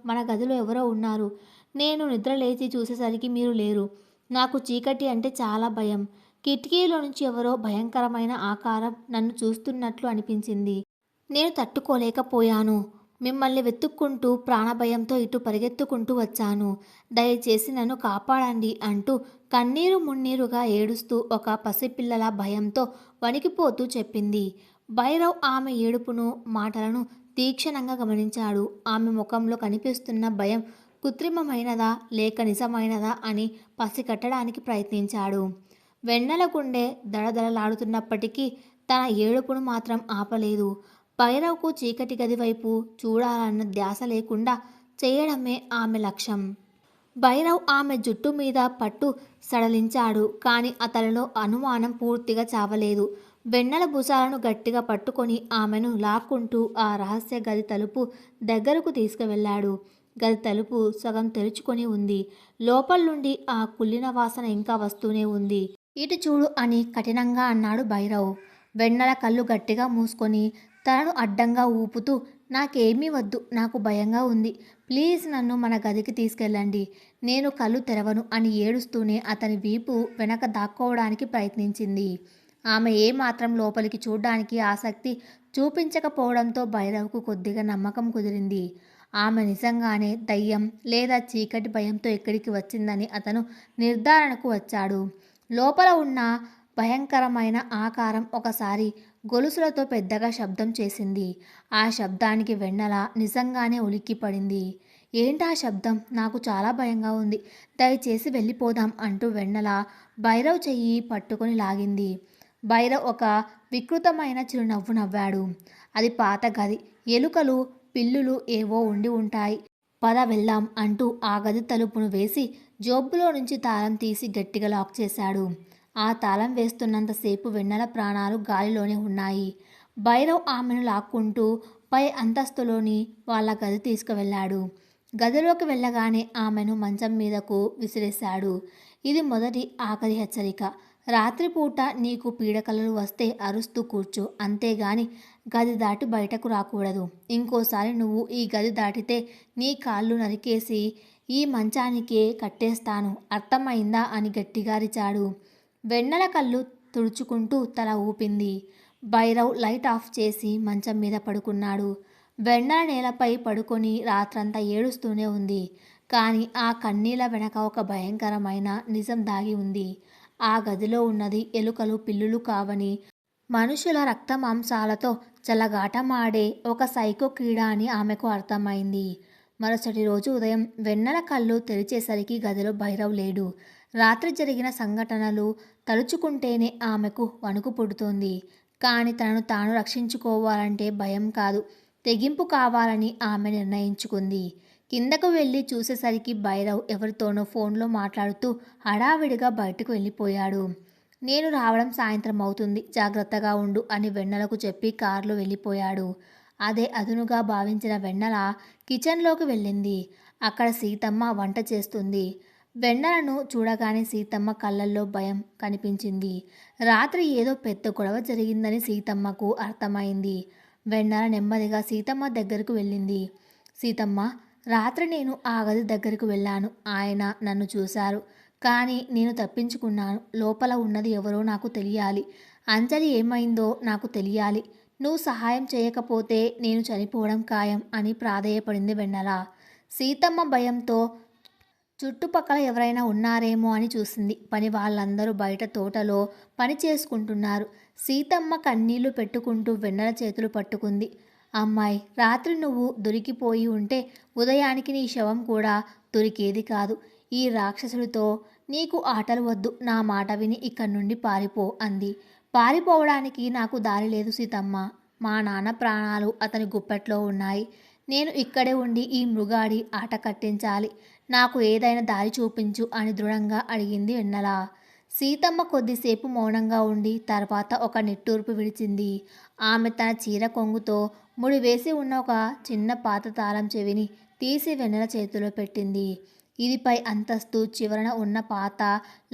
మన గదిలో ఎవరో ఉన్నారు. నేను నిద్రలేచి చూసేసరికి మీరు లేరు. నాకు చీకటి అంటే చాలా భయం. కిటికీలో నుంచి ఎవరో భయంకరమైన ఆకారం నన్ను చూస్తున్నట్లు అనిపించింది. నేను తట్టుకోలేకపోయాను. మిమ్మల్ని వెతుక్కుంటూ ప్రాణభయంతో ఇటు పరిగెత్తుకుంటూ వచ్చాను. దయచేసి నన్ను కాపాడండి అంటూ కన్నీరు మున్నీరుగా ఏడుస్తూ ఒక పసిపిల్లల భయంతో వణికిపోతూ చెప్పింది. భైరవ్ ఆమె ఏడుపును, మాటలను తీక్షణంగా గమనించాడు. ఆమె ముఖంలో కనిపిస్తున్న భయం కృత్రిమమైనదా లేక నిజమైనదా అని పసిగట్టడానికి ప్రయత్నించాడు. వెన్నెల గుండె దడదడలాడుతున్నప్పటికీ తన ఏడుపును మాత్రం ఆపలేదు. భైరవ్కు చీకటి గది వైపు చూడాలన్న ధ్యాస లేకుండా చేయడమే ఆమె లక్ష్యం. భైరవ్ ఆమె జుట్టు మీద పట్టు సడలించాడు. కానీ అతనిలో అనుమానం పూర్తిగా చావలేదు. వెన్నెల భుజాలను గట్టిగా పట్టుకొని ఆమెను లాక్కుంటూ ఆ రహస్య గది తలుపు దగ్గరకు తీసుకువెళ్ళాడు. గది తలుపు సగం తెరుచుకొని ఉంది. లోపల నుండి ఆ కుళ్ళిన వాసన ఇంకా వస్తూనే ఉంది. ఇటు చూడు అని కఠినంగా అన్నాడు భైరవ్. వెన్నెల కళ్ళు గట్టిగా మూసుకొని తనను అడ్డంగా ఊపుతూ, నాకేమీ వద్దు, నాకు భయంగా ఉంది. ప్లీజ్ నన్ను మన గదికి తీసుకెళ్ళండి. నేను కళ్ళు తెరవను అని ఏడుస్తూనే అతని వీపు వెనక దాక్కోవడానికి ప్రయత్నించింది. ఆమె ఏమాత్రం లోపలికి చూడ్డానికి ఆసక్తి చూపించకపోవడంతో భైరవ్కు కొద్దిగా నమ్మకం కుదిరింది. ఆమె నిజంగానే దయ్యం లేదా చీకటి భయంతో ఎక్కడికి వచ్చిందని అతను నిర్ధారణకు వచ్చాడు. లోపల ఉన్న భయంకరమైన ఆకారం ఒకసారి గొలుసులతో పెద్దగా శబ్దం చేసింది. ఆ శబ్దానికి వెన్నెల నిజంగానే ఉలిక్కిపడింది. ఏంటా శబ్దం? నాకు చాలా భయంగా ఉంది. దయచేసి వెళ్ళిపోదాం అంటూ వెన్నెల భైరవ్ చెయ్యి పట్టుకొని లాగింది. భైరవ్ ఒక వికృతమైన చిరునవ్వు నవ్వాడు. అది పాత గది. ఎలుకలు, పిల్లులు ఏవో ఉండి ఉంటాయి. పద వెళ్దాం అంటూ ఆ గది తలుపును వేసి జోబులో నుంచి తాళం తీసి గట్టిగా లాక్ చేశాడు. ఆ తాళం వేస్తున్నంతసేపు వెన్నెల ప్రాణాలు గాలిలోనే ఉన్నాయి. భైరవ్ ఆమెను లాక్కుంటూ పై అంతస్తులోని వాళ్ళ గది తీసుకువెళ్ళాడు. గదిలోకి వెళ్ళగానే ఆమెను మంచం మీదకు విసిరేశాడు. ఇది మొదటి ఆఖరి హెచ్చరిక. రాత్రిపూట నీకు పీడకలలు వస్తే అరుస్తూ కూర్చో, అంతేగాని గది దాటి బయటకు రాకూడదు. ఇంకోసారి నువ్వు ఈ గది దాటితే నీ కాళ్ళు నరికేసి ఈ మంచానికే కట్టేస్తాను, అర్థమైందా అని గట్టిగా అరిచాడు. వెన్నెల కళ్ళు తుడుచుకుంటూ తల ఊపింది. భైరవ్ లైట్ ఆఫ్ చేసి మంచం మీద పడుకున్నాడు. వెన్నెల నేలపై పడుకొని రాత్రంతా ఏడుస్తూనే ఉంది. కానీ ఆ కన్నీళ్ళ వెనక ఒక భయంకరమైన నిజం దాగి ఉంది. ఆ గదిలో ఉన్నది ఎలుకలు పిల్లులు కావని, మనుషుల రక్తమాంసాలతో చెలగాటమాడే ఒక సైకో క్రీడ అని ఆమెకు అర్థమైంది. మరుసటి రోజు ఉదయం వెన్నెల కళ్ళు తెరిచేసరికి గదిలో భైరవ్ లేడు. రాత్రి జరిగిన సంఘటనలు తలుచుకుంటేనే ఆమెకు వణుకు పుడుతోంది. కానీ తనను తాను రక్షించుకోవాలంటే భయం కాదు, తెగింపు కావాలని ఆమె నిర్ణయించుకుంది. కిందకు వెళ్ళి చూసేసరికి భైరవ్ ఎవరితోనో ఫోన్లో మాట్లాడుతూ హడావిడిగా బయటకు వెళ్ళిపోయాడు. నేను రావడం సాయంత్రం అవుతుంది, జాగ్రత్తగా ఉండు అని వెన్నెలకు చెప్పి కారులో వెళ్ళిపోయాడు. అదే అదునుగా భావించిన వెన్నెల కిచెన్లోకి వెళ్ళింది. అక్కడ సీతమ్మ వంట చేస్తుంది. వెన్నెలను చూడగానే సీతమ్మ కళ్ళల్లో భయం కనిపించింది. రాత్రి ఏదో పెద్ద గొడవ జరిగిందని సీతమ్మకు అర్థమైంది. వెన్నెల నెమ్మదిగా సీతమ్మ దగ్గరకు వెళ్ళింది. సీతమ్మ, రాత్రి నేను ఆ గది దగ్గరకు వెళ్ళాను. ఆయన నన్ను చూశారు, కానీ నేను తప్పించుకున్నాను. లోపల ఉన్నది ఎవరో నాకు తెలియాలి. అంజలి ఏమైందో నాకు తెలియాలి. నువ్వు సహాయం చేయకపోతే నేను చనిపోవడం ఖాయం అని ప్రాధేయపడింది వెన్నెల. సీతమ్మ భయంతో చుట్టుపక్కల ఎవరైనా ఉన్నారేమో అని చూసింది. పని వాళ్ళందరూ బయట తోటలో పని చేసుకుంటున్నారు. సీతమ్మ కన్నీళ్లు పెట్టుకుంటూ వెన్నెల చేతులు పట్టుకుంది. అమ్మాయి, రాత్రి నువ్వు దొరికిపోయి ఉంటే ఉదయానికి నీ శవం కూడా దొరికేది కాదు. ఈ రాక్షసుడితో నీకు ఆటలు వద్దు. నా మాట విని ఇక్కడి నుండి పారిపో అంది. పారిపోవడానికి నాకు దారి లేదు సీతమ్మ. మా నాన్న ప్రాణాలు అతని గుప్పెట్లో ఉన్నాయి. నేను ఇక్కడే ఉండి ఈ మృగాడి ఆట కట్టించాలి. నాకు ఏదైనా దారి చూపించు అని దృఢంగా అడిగింది వెన్నెల. సీతమ్మ కొద్దిసేపు మౌనంగా ఉండి తర్వాత ఒక నిట్టూర్పు విడిచింది. ఆమె తన చీర కొంగుతో ముడివేసి ఉన్న ఒక చిన్న పాత తాళం చెవిని తీసి వెన్నెల చేతిలో పెట్టింది. ఇది పై అంతస్తు చివరన ఉన్న పాత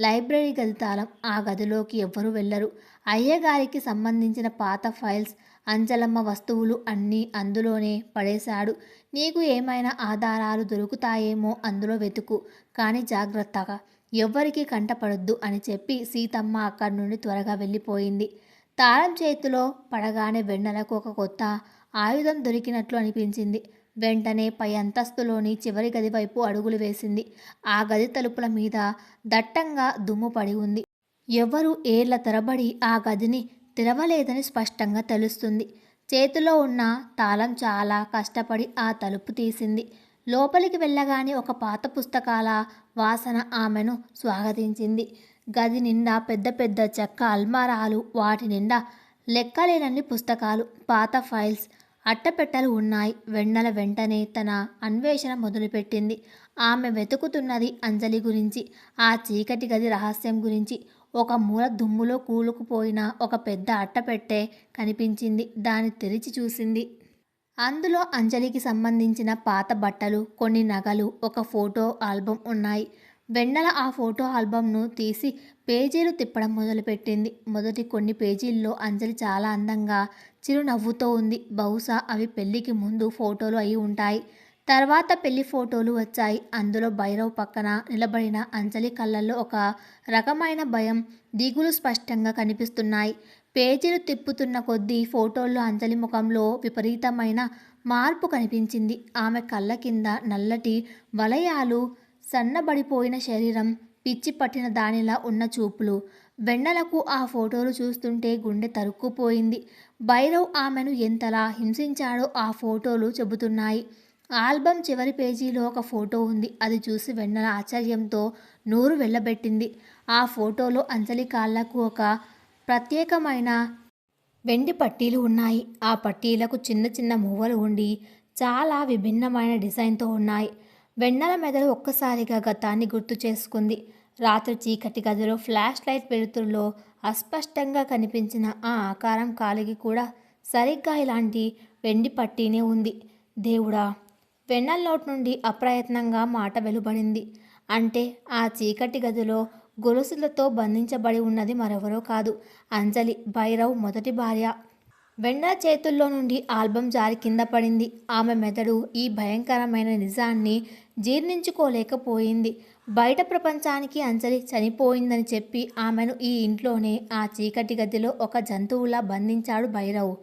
లైబ్రరీ గది తాళం. ఆ గదిలోకి ఎవ్వరూ వెళ్ళరు. అయ్యగారికి సంబంధించిన పాత ఫైల్స్, అంజలమ్మ వస్తువులు అన్నీ అందులోనే పడేశాడు. నీకు ఏమైనా ఆధారాలు దొరుకుతాయేమో అందులో వెతుకు, కానీ జాగ్రత్తగా, ఎవ్వరికీ కంటపడొద్దు అని చెప్పి సీతమ్మ అక్కడి నుండి త్వరగా వెళ్ళిపోయింది. తాళం చేతిలో పడగానే వెన్నెలకు ఒక కొత్త ఆయుధం దొరికినట్లు అనిపించింది. వెంటనే పై అంతస్తులోని చివరి గది వైపు అడుగులు వేసింది. ఆ గది తలుపుల మీద దట్టంగా దుమ్ము పడి ఉంది. ఎవరు ఏళ్ల తరబడి ఆ గదిని తెరవలేదని స్పష్టంగా తెలుస్తుంది. చేతిలో ఉన్న తాళం చాలా కష్టపడి ఆ తలుపు తీసింది. లోపలికి వెళ్ళగానే ఒక పాత పుస్తకాల వాసన ఆమెను స్వాగతించింది. గది నిండా పెద్ద పెద్ద చెక్క అల్మారాలు, వాటి నిండా లెక్కలేనన్ని పుస్తకాలు, పాత ఫైల్స్, అట్టపెట్టెలు ఉన్నాయి. వెన్నెల వెంటనే తన అన్వేషణ మొదలుపెట్టింది. ఆమె వెతుకుతున్నది అంజలి గురించి, ఆ చీకటి గది రహస్యం గురించి. ఒక మూల దుమ్ములో కూలుకుపోయిన ఒక పెద్ద అట్టపెట్టె కనిపించింది. దాన్ని తెరిచి చూసింది. అందులో అంజలికి సంబంధించిన పాత బట్టలు, కొన్ని నగలు, ఒక ఫోటో ఆల్బమ్ ఉన్నాయి. వెన్నెల ఆ ఫోటో ఆల్బమ్ను తీసి పేజీలు తిప్పడం మొదలుపెట్టింది. మొదటి కొన్ని పేజీల్లో అంజలి చాలా అందంగా చిరునవ్వుతో ఉంది. బహుశా అవి పెళ్లికి ముందు ఫోటోలు అయి ఉంటాయి. తర్వాత పెళ్లి ఫోటోలు వచ్చాయి. అందులో భైరవ్ పక్కన నిలబడిన అంజలి కళ్ళల్లో ఒక రకమైన భయం, దిగులు స్పష్టంగా కనిపిస్తున్నాయి. పేజీలు తిప్పుతున్న కొద్దీ ఫోటోల్లో అంజలి ముఖంలో విపరీతమైన మార్పు కనిపించింది. ఆమె కళ్ళ కింద నల్లటి వలయాలు, సన్నబడిపోయిన శరీరం, పిచ్చి పట్టిన దానిలా ఉన్న చూపులు. వెన్నెలకు ఆ ఫోటోలు చూస్తుంటే గుండె తరుక్కుపోయింది. భైరవ్ ఆమెను ఎంతలా హింసించాడో ఆ ఫోటోలు చెబుతున్నాయి. ఆల్బమ్ చివరి పేజీలో ఒక ఫోటో ఉంది. అది చూసి వెన్నెల ఆశ్చర్యంతో నోరు వెళ్ళబెట్టింది. ఆ ఫోటోలో అంజలి కాళ్లకు ఒక ప్రత్యేకమైన వెండి పట్టీలు ఉన్నాయి. ఆ పట్టీలకు చిన్న చిన్న మువ్వలు ఉండి చాలా విభిన్నమైన డిజైన్తో ఉన్నాయి. వెన్నెల మెదడు ఒక్కసారిగా గతాన్ని గుర్తు చేసుకుంది. రాత్రి చీకటి గదిలో ఫ్లాష్ లైట్ వెలుతురులో అస్పష్టంగా కనిపించిన ఆ ఆకారం కాలికి కూడా సరిగ్గా ఇలాంటి వెండి పట్టీనే ఉంది. దేవుడా! వెన్నెల నోటి నుండి అప్రయత్నంగా మాట వెలువడింది. అంటే ఆ చీకటి గదిలో గొలుసులతో బంధించబడి ఉన్నది మరెవరో కాదు, అంజలి, భైరవ్ మొదటి భార్య. వెన్నెల చేతుల్లో నుండి ఆల్బం జారి కింద పడింది. ఆమె మెదడు ఈ భయంకరమైన నిజాన్ని జీర్ణించుకోలేకపోయింది. బయట ప్రపంచానికి అంజలి చనిపోయిందని చెప్పి ఆమెను ఈ ఇంట్లోనే ఆ చీకటి గదిలో ఒక జంతువులా బంధించాడు భైరవ్.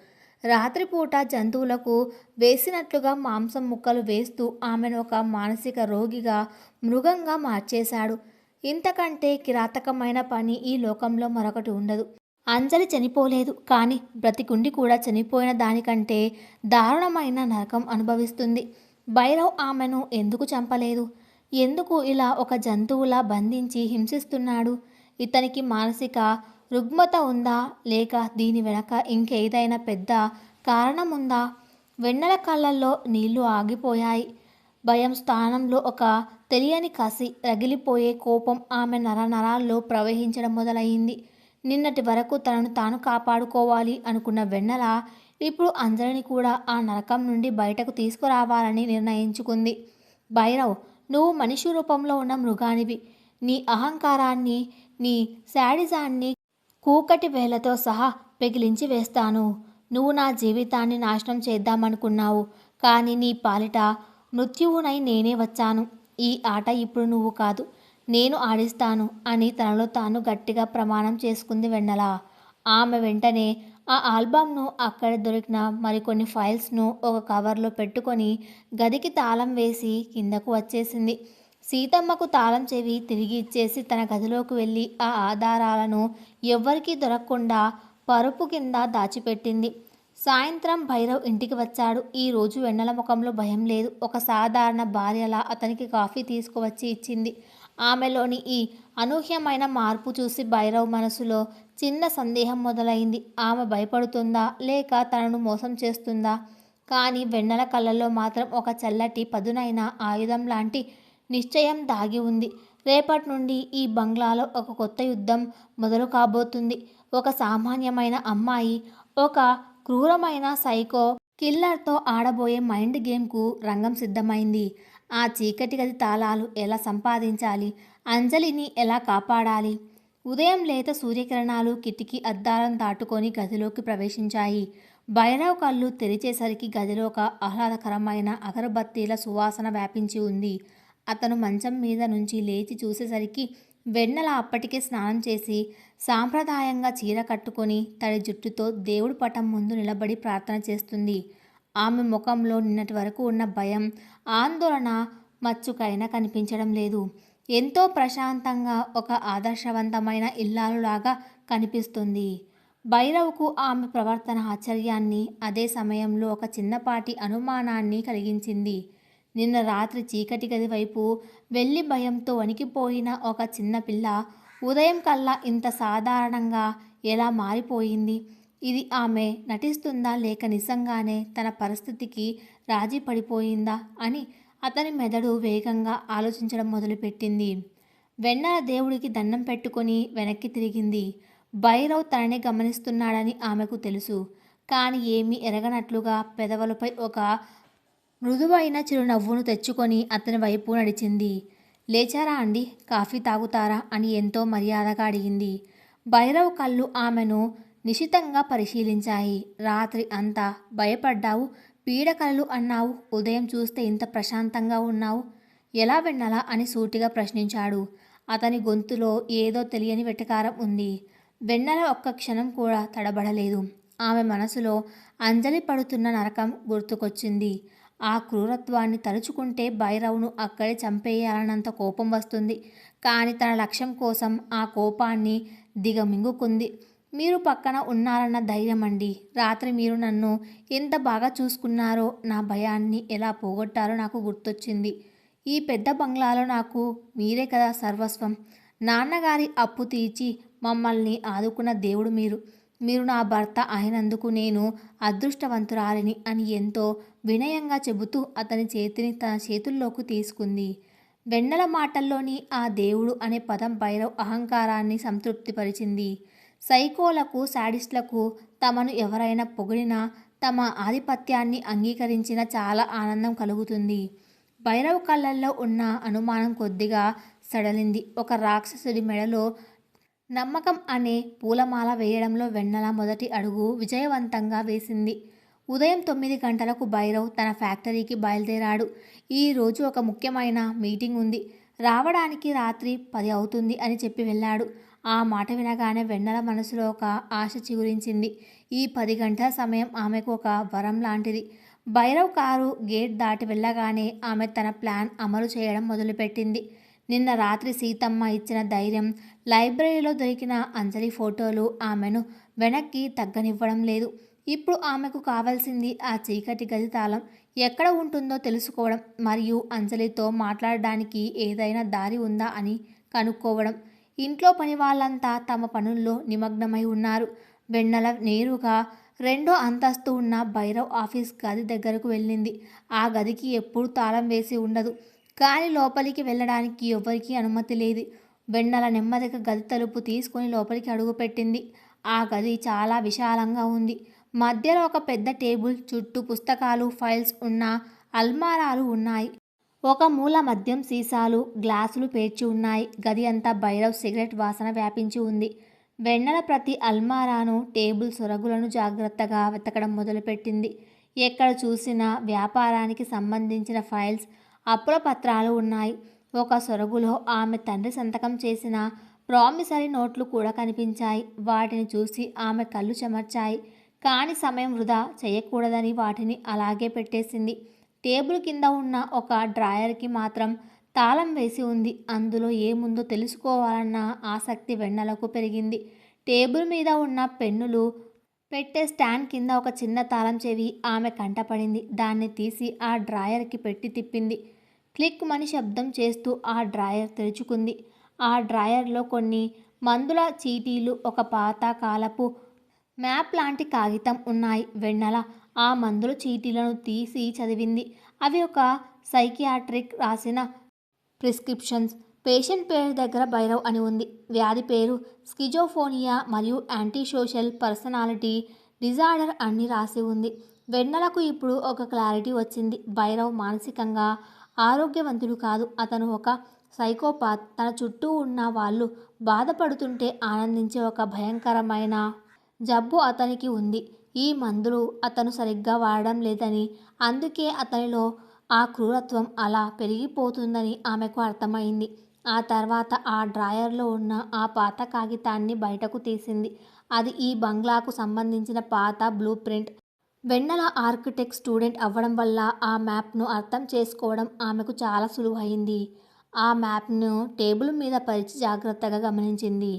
రాత్రిపూట జంతువులకు వేసినట్లుగా మాంసం ముక్కలు వేస్తూ ఆమెను ఒక మానసిక రోగిగా, మృగంగా మార్చేశాడు. ఇంతకంటే కిరాతకమైన పని ఈ లోకంలో మరొకటి ఉండదు. అంజలి చనిపోలేదు, కానీ బ్రతికుండి కూడా చనిపోయిన దానికంటే దారుణమైన నరకం అనుభవిస్తుంది. భైరవ్ ఆమెను ఎందుకు చంపలేదు? ఎందుకు ఇలా ఒక జంతువులా బంధించి హింసిస్తున్నాడు? ఇతనికి మానసిక రుగ్మత ఉందా, లేక దీని వెనక ఇంకేదైనా పెద్ద కారణముందా? వెన్నెల కళ్ళల్లో నీళ్లు ఆగిపోయాయి. భయం స్థానంలో ఒక తెలియని కసి, రగిలిపోయే కోపం ఆమె నరనరాల్లో ప్రవహించడం మొదలయింది. నిన్నటి వరకు తనను తాను కాపాడుకోవాలి అనుకున్న వెన్నెల ఇప్పుడు అంజలిని కూడా ఆ నరకం నుండి బయటకు తీసుకురావాలని నిర్ణయించుకుంది. భైరవ్, నువ్వు మనిషి రూపంలో ఉన్న మృగానివి. నీ అహంకారాన్ని, నీ శాడిజాన్ని కూకటి వేళ్లతో సహా పెగిలించి వేస్తాను. నువ్వు నా జీవితాన్ని నాశనం చేద్దామనుకున్నావు, కానీ నీ పాలిట మృత్యువునై నేనే వచ్చాను. ఈ ఆట ఇప్పుడు నువ్వు కాదు, నేను ఆడిస్తాను అని తనలో తాను గట్టిగా ప్రమాణం చేసుకుంది వెన్నెల. ఆమె వెంటనే ఆ ఆల్బమ్ను, అక్కడ దొరికిన మరికొన్ని ఫైల్స్ను ఒక కవర్లో పెట్టుకొని గదికి తాళం వేసి కిందకు వచ్చేసింది. సీతమ్మకు తాళం చెవి తిరిగి ఇచ్చేసి తన గదిలోకి వెళ్ళి ఆ ఆధారాలను ఎవ్వరికీ దొరకకుండా పరుపు కింద దాచిపెట్టింది. సాయంత్రం భైరవ్ ఇంటికి వచ్చాడు. ఈరోజు వెన్నెల ముఖంలో భయం లేదు. ఒక సాధారణ భార్యలా అతనికి కాఫీ తీసుకువచ్చి ఇచ్చింది. ఆమెలోని ఈ అనూహ్యమైన మార్పు చూసి భైరవ్ మనసులో చిన్న సందేహం మొదలైంది. ఆమె భయపడుతుందా, లేక తనను మోసం చేస్తుందా? కానీ వెన్నెల కళ్ళల్లో మాత్రం ఒక చల్లటి, పదునైన ఆయుధం లాంటి నిశ్చయం దాగి ఉంది. రేపటి నుండి ఈ బంగ్లాలో ఒక కొత్త యుద్ధం మొదలు కాబోతుంది. ఒక సామాన్యమైన అమ్మాయి ఒక క్రూరమైన సైకో కిల్లర్తో ఆడబోయే మైండ్ గేమ్కు రంగం సిద్ధమైంది. ఆ చీకటి గది తాళాలు ఎలా సంపాదించాలి, అంజలిని ఎలా కాపాడాలి? ఉదయం లేత సూర్యకిరణాలు కిటికీ అద్దాలను దాటుకొని గదిలోకి ప్రవేశించాయి. భైరవ్ కళ్ళు తెరిచేసరికి గదిలో ఒక ఆహ్లాదకరమైన అగరబత్తీల సువాసన వ్యాపించి ఉంది. అతను మంచం మీద నుంచి లేచి చూసేసరికి వెన్నెల అప్పటికే స్నానం చేసి సాంప్రదాయంగా చీర కట్టుకొని తడి జుట్టుతో దేవుడి పటం ముందు నిలబడి ప్రార్థన చేస్తుంది. ఆమె ముఖంలో నిన్నటి వరకు ఉన్న భయం, ఆందోళన మచ్చుకైనా కనిపించడం లేదు. ఎంతో ప్రశాంతంగా, ఒక ఆదర్శవంతమైన ఇల్లాలులాగా కనిపిస్తుంది. భైరవ్కు ఆమె ప్రవర్తన ఆశ్చర్యాన్ని, అదే సమయంలో ఒక చిన్నపాటి అనుమానాన్ని కలిగించింది. నిన్న రాత్రి చీకటి గది వైపు వెళ్ళి భయంతో వణికిపోయిన ఒక చిన్నపిల్ల ఉదయం కల్లా ఇంత సాధారణంగా ఎలా మారిపోయింది? ఇది ఆమె నటిస్తుందా, లేక నిజంగానే తన పరిస్థితికి రాజీ పడిపోయిందా అని అతని మెదడు వేగంగా ఆలోచించడం మొదలుపెట్టింది. వెన్నెల దేవుడికి దండం పెట్టుకొని వెనక్కి తిరిగింది. భైరవ్ తనని గమనిస్తున్నాడని ఆమెకు తెలుసు. కానీ ఏమీ ఎరగనట్లుగా పెదవులపై ఒక మృదువైన చిరునవ్వును తెచ్చుకొని అతని వైపు నడిచింది. లేచారా అండి, కాఫీ తాగుతారా అని ఎంతో మర్యాదగా అడిగింది. భైరవ్ కళ్ళు ఆమెను నిశితంగా పరిశీలించాయి. రాత్రి అంతా భయపడ్డావు, పీడకలలు అన్నావు, ఉదయం చూస్తే ఇంత ప్రశాంతంగా ఉన్నావు. ఎలా వెన్నెల అని సూటిగా ప్రశ్నించాడు. అతని గొంతులో ఏదో తెలియని వెటకారం ఉంది. వెన్నెల ఒక్క క్షణం కూడా తడబడలేదు. ఆమె మనసులో అంజలి పడుతున్న నరకం గుర్తుకొచ్చింది. ఆ క్రూరత్వాన్ని తలుచుకుంటే భైరవ్ను అక్కడే చంపేయాలన్నంత కోపం వస్తుంది. కానీ తన లక్ష్యం కోసం ఆ కోపాన్ని దిగమింగుకుంది. మీరు పక్కన ఉన్నారన్న ధైర్యం అండి. రాత్రి మీరు నన్ను ఎంత బాగా చూసుకున్నారో, నా భయాన్ని ఎలా పోగొట్టారో నాకు గుర్తొచ్చింది. ఈ పెద్ద బంగ్లాలో నాకు మీరే కదా సర్వస్వం. నాన్నగారి అప్పు తీర్చి మమ్మల్ని ఆదుకున్న దేవుడు మీరు. మీరు నా భర్త అయినందుకు నేను అదృష్టవంతురాలిని అని ఎంతో వినయంగా చెబుతూ అతని చేతిని తన చేతుల్లోకి తీసుకుంది. వెన్నెల మాటల్లోని ఆ దేవుడు అనే పదం భైరవ్ అహంకారాన్ని సంతృప్తిపరిచింది. సైకోలకు, శాడిస్టులకు తమను ఎవరైనా పొగిడినా, తమ ఆధిపత్యాన్ని అంగీకరించినా చాలా ఆనందం కలుగుతుంది. భైరవ్ కళ్ళల్లో ఉన్న అనుమానం కొద్దిగా సడలింది. ఒక రాక్షసుడి మెడలో నమ్మకం అనే పూలమాల వేయడంలో వెన్నెల మొదటి అడుగు విజయవంతంగా వేసింది. ఉదయం 9 గంటలకు భైరవ్ తన ఫ్యాక్టరీకి బయలుదేరాడు. ఈరోజు ఒక ముఖ్యమైన మీటింగ్ ఉంది. రావడానికి రాత్రి 10 అవుతుంది అని చెప్పి వెళ్ళాడు. ఆ మాట వినగానే వెన్నెల మనసులో ఒక ఆశ చిగురించింది. ఈ 10 గంటల సమయం ఆమెకు ఒక వరం లాంటిది. భైరవ్ కారు గేట్ దాటి వెళ్ళగానే ఆమె తన ప్లాన్ అమలు చేయడం మొదలుపెట్టింది. నిన్న రాత్రి సీతమ్మ ఇచ్చిన ధైర్యం, లైబ్రరీలో దొరికిన అంజలి ఫోటోలు ఆమెను వెనక్కి తగ్గనివ్వడం లేదు. ఇప్పుడు ఆమెకు కావాల్సింది ఆ చీకటి గది తాళం ఎక్కడ ఉంటుందో తెలుసుకోవడం, మరియు అంజలితో మాట్లాడడానికి ఏదైనా దారి ఉందా అని కనుక్కోవడం. ఇంట్లో పని వాళ్ళంతా తమ పనుల్లో నిమగ్నమై ఉన్నారు. వెన్నెల నేరుగా 2వ అంతస్తు ఉన్న భైరవ్ ఆఫీస్ గది దగ్గరకు వెళ్ళింది. ఆ గదికి ఎప్పుడూ తాళం వేసి ఉండదు, కానీ లోపలికి వెళ్ళడానికి ఎవరికీ అనుమతి లేదు. వెన్నెల నెమ్మదిగా గది తలుపు తీసుకుని లోపలికి అడుగుపెట్టింది. ఆ గది చాలా విశాలంగా ఉంది. మధ్యలో ఒక పెద్ద టేబుల్, చుట్టూ పుస్తకాలు, ఫైల్స్ ఉన్న అల్మారాలు ఉన్నాయి. ఒక మూల మద్యం సీసాలు, గ్లాసులు పేర్చి ఉన్నాయి. గది అంతా భైరవ్ సిగరెట్ వాసన వ్యాపించి ఉంది. వెన్నెల ప్రతి అల్మారాను, టేబుల్ సొరగులను జాగ్రత్తగా వెతకడం మొదలుపెట్టింది. ఎక్కడ చూసినా వ్యాపారానికి సంబంధించిన ఫైల్స్, అప్పుల పత్రాలు ఉన్నాయి. ఒక సొరగులో ఆమె తండ్రి సంతకం చేసిన ప్రామిసరీ నోట్లు కూడా కనిపించాయి. వాటిని చూసి ఆమె కళ్ళు చెమర్చాయి. కానీ సమయం వృధా చేయకూడదని వాటిని అలాగే పెట్టేసింది. టేబుల్ కింద ఉన్న ఒక డ్రాయర్కి మాత్రం తాళం వేసి ఉంది. అందులో ఏముందో తెలుసుకోవాలన్న ఆసక్తి వెన్నెలకు పెరిగింది. టేబుల్ మీద ఉన్న పెన్నులు పెట్టే స్టాండ్ కింద ఒక చిన్న తాళం చెవి ఆమె కంటపడింది. దాన్ని తీసి ఆ డ్రాయర్కి పెట్టి తిప్పింది. క్లిక్ మని శబ్దం చేస్తూ ఆ డ్రాయర్ తెరుచుకుంది. ఆ డ్రాయర్లో కొన్ని మందుల చీటీలు, ఒక పాత కాలపు మ్యాప్ లాంటి కాగితం ఉన్నాయి. వెన్నెల ఆ మందుల చీటీలను తీసి చదివింది. అవి ఒక సైకియాట్రిక్ రాసిన ప్రిస్క్రిప్షన్స్. పేషెంట్ పేరు దగ్గర భైరవ్ అని ఉంది. వ్యాధి పేరు స్కిజోఫోనియా మరియు యాంటీసోషల్ పర్సనాలిటీ డిజార్డర్ అని రాసి ఉంది. వెన్నెలకు ఇప్పుడు ఒక క్లారిటీ వచ్చింది. భైరవ్ మానసికంగా ఆరోగ్యవంతుడు కాదు, అతను ఒక సైకోపాత్. తన చుట్టూ ఉన్న వాళ్ళు బాధపడుతుంటే ఆనందించే ఒక భయంకరమైన జబ్బు అతనికి ఉంది. ఈ మందులు అతను సరిగ్గా వాడడం లేదని, అందుకే అతనిలో ఆ క్రూరత్వం అలా పెరిగిపోతుందని ఆమెకు అర్థమైంది. ఆ తర్వాత ఆ డ్రాయర్లో ఉన్న ఆ పాత కాగితాన్ని బయటకు తీసింది. అది ఈ బంగ్లాకు సంబంధించిన పాత బ్లూ ప్రింట్. వెన్నెల ఆర్కిటెక్ట్ స్టూడెంట్ అవ్వడం వల్ల ఆ మ్యాప్ను అర్థం చేసుకోవడం ఆమెకు చాలా సులువైంది. ఆ మ్యాప్ను టేబుల్ మీద పరిచి జాగ్రత్తగా గమనించింది.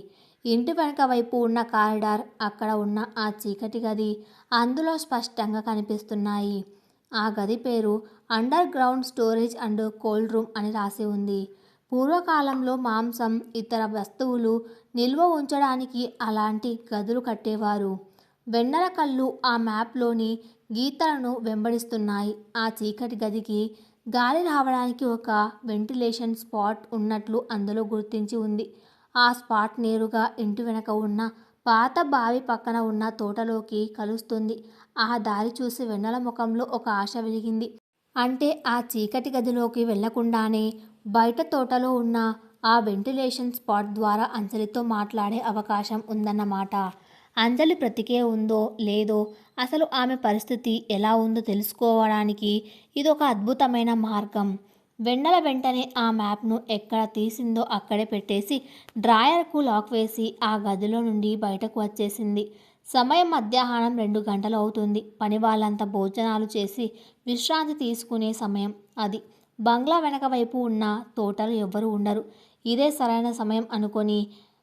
ఇంటి వెనక వైపు ఉన్న కారిడార్, అక్కడ ఉన్న ఆ చీకటి గది అందులో స్పష్టంగా కనిపిస్తున్నాయి. ఆ గది పేరు under ground storage and cold room అని రాసి ఉంది. పూర్వకాలంలో మాంసం, ఇతర వస్తువులు నిల్వ ఉంచడానికి అలాంటి గదులు కట్టేవారు. వెన్నెల కళ్ళు ఆ మ్యాప్లోని గీతలను వెంబడిస్తున్నాయి. ఆ చీకటి గదికి గాలి రావడానికి ఒక వెంటిలేషన్ స్పాట్ ఉన్నట్లు అందులో గుర్తించి ఉంది. ఆ స్పాట్ నేరుగా ఇంటి వెనక ఉన్న పాత బావి పక్కన ఉన్న తోటలోకి కలుస్తుంది. ఆ దారి చూసి వెన్నెల ముఖంలో ఒక ఆశ వెలిగింది. అంటే ఆ చీకటి గదిలోకి వెళ్లకుండానే బయట తోటలో ఉన్న ఆ వెంటిలేషన్ స్పాట్ ద్వారా అంజలితో మాట్లాడే అవకాశం ఉందన్నమాట. అంజలి బ్రతికే ఉందో లేదో, అసలు ఆమె పరిస్థితి ఎలా ఉందో తెలుసుకోవడానికి ఇదొక అద్భుతమైన మార్గం. వెన్నెల వెంటనే ఆ మ్యాప్ను ఎక్కడ తీసిందో అక్కడే పెట్టేసి డ్రాయర్కు లాక్ వేసి ఆ గదిలో నుండి బయటకు వచ్చేసింది. సమయం మధ్యాహ్నం 2 గంటలు అవుతుంది. పని వాళ్ళంతా భోజనాలు చేసి విశ్రాంతి తీసుకునే సమయం అది. బంగ్లా వెనక వైపు ఉన్న తోటలు ఎవ్వరూ ఉండరు. ఇదే సరైన సమయం అనుకొని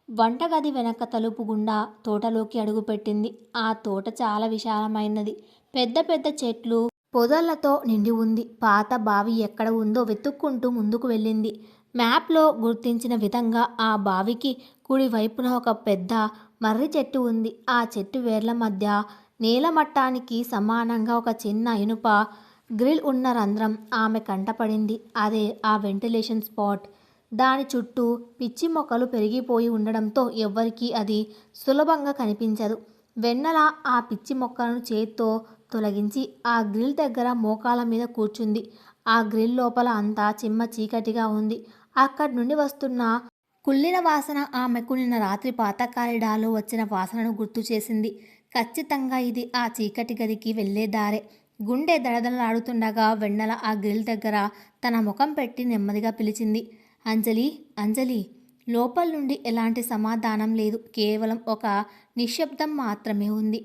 వంటగది వెనక తలుపు గుండా తోటలోకి అడుగుపెట్టింది. ఆ తోట చాలా విశాలమైనది. పెద్ద పెద్ద చెట్లు, పొదలతో నిండి ఉంది. పాత బావి ఎక్కడ ఉందో వెతుక్కుంటూ ముందుకు వెళ్ళింది. మ్యాప్లో గుర్తించిన విధంగా ఆ బావికి కుడి వైపున ఒక పెద్ద మర్రి చెట్టు ఉంది. ఆ చెట్టు వేర్ల మధ్య నేల మట్టానికి సమానంగా ఒక చిన్న ఇనుప గ్రిల్ ఉన్న రంధ్రం ఆమె కంటపడింది. అదే ఆ వెంటిలేషన్ స్పాట్. దాని చుట్టూ పిచ్చి మొక్కలు పెరిగిపోయి ఉండడంతో ఎవ్వరికీ అది సులభంగా కనిపించదు. వెన్నెల ఆ పిచ్చి మొక్కలను చేత్తో తొలగించి ఆ గ్రిల్ దగ్గర మోకాల మీద కూర్చుంది. ఆ గ్రిల్ లోపల అంతా చిమ్మ చీకటిగా ఉంది. అక్కడి నుండి వస్తున్న కుళ్ళిన వాసన ఆమెకు నిన్న రాత్రి పాత కారిడార్లో వచ్చిన వాసనను గుర్తు చేసింది. ఖచ్చితంగా ఇది ఆ చీకటి గదికి వెళ్లే దారే. గుండె దడదడలాడుతుండగా వెన్నెల ఆ గ్రిల్ దగ్గర తన ముఖం పెట్టి నెమ్మదిగా పిలిచింది. అంజలి, అంజలి. లోపల నుండి ఎలాంటి సమాధానం లేదు. కేవలం ఒక నిశ్శబ్దం మాత్రమే ఉంది.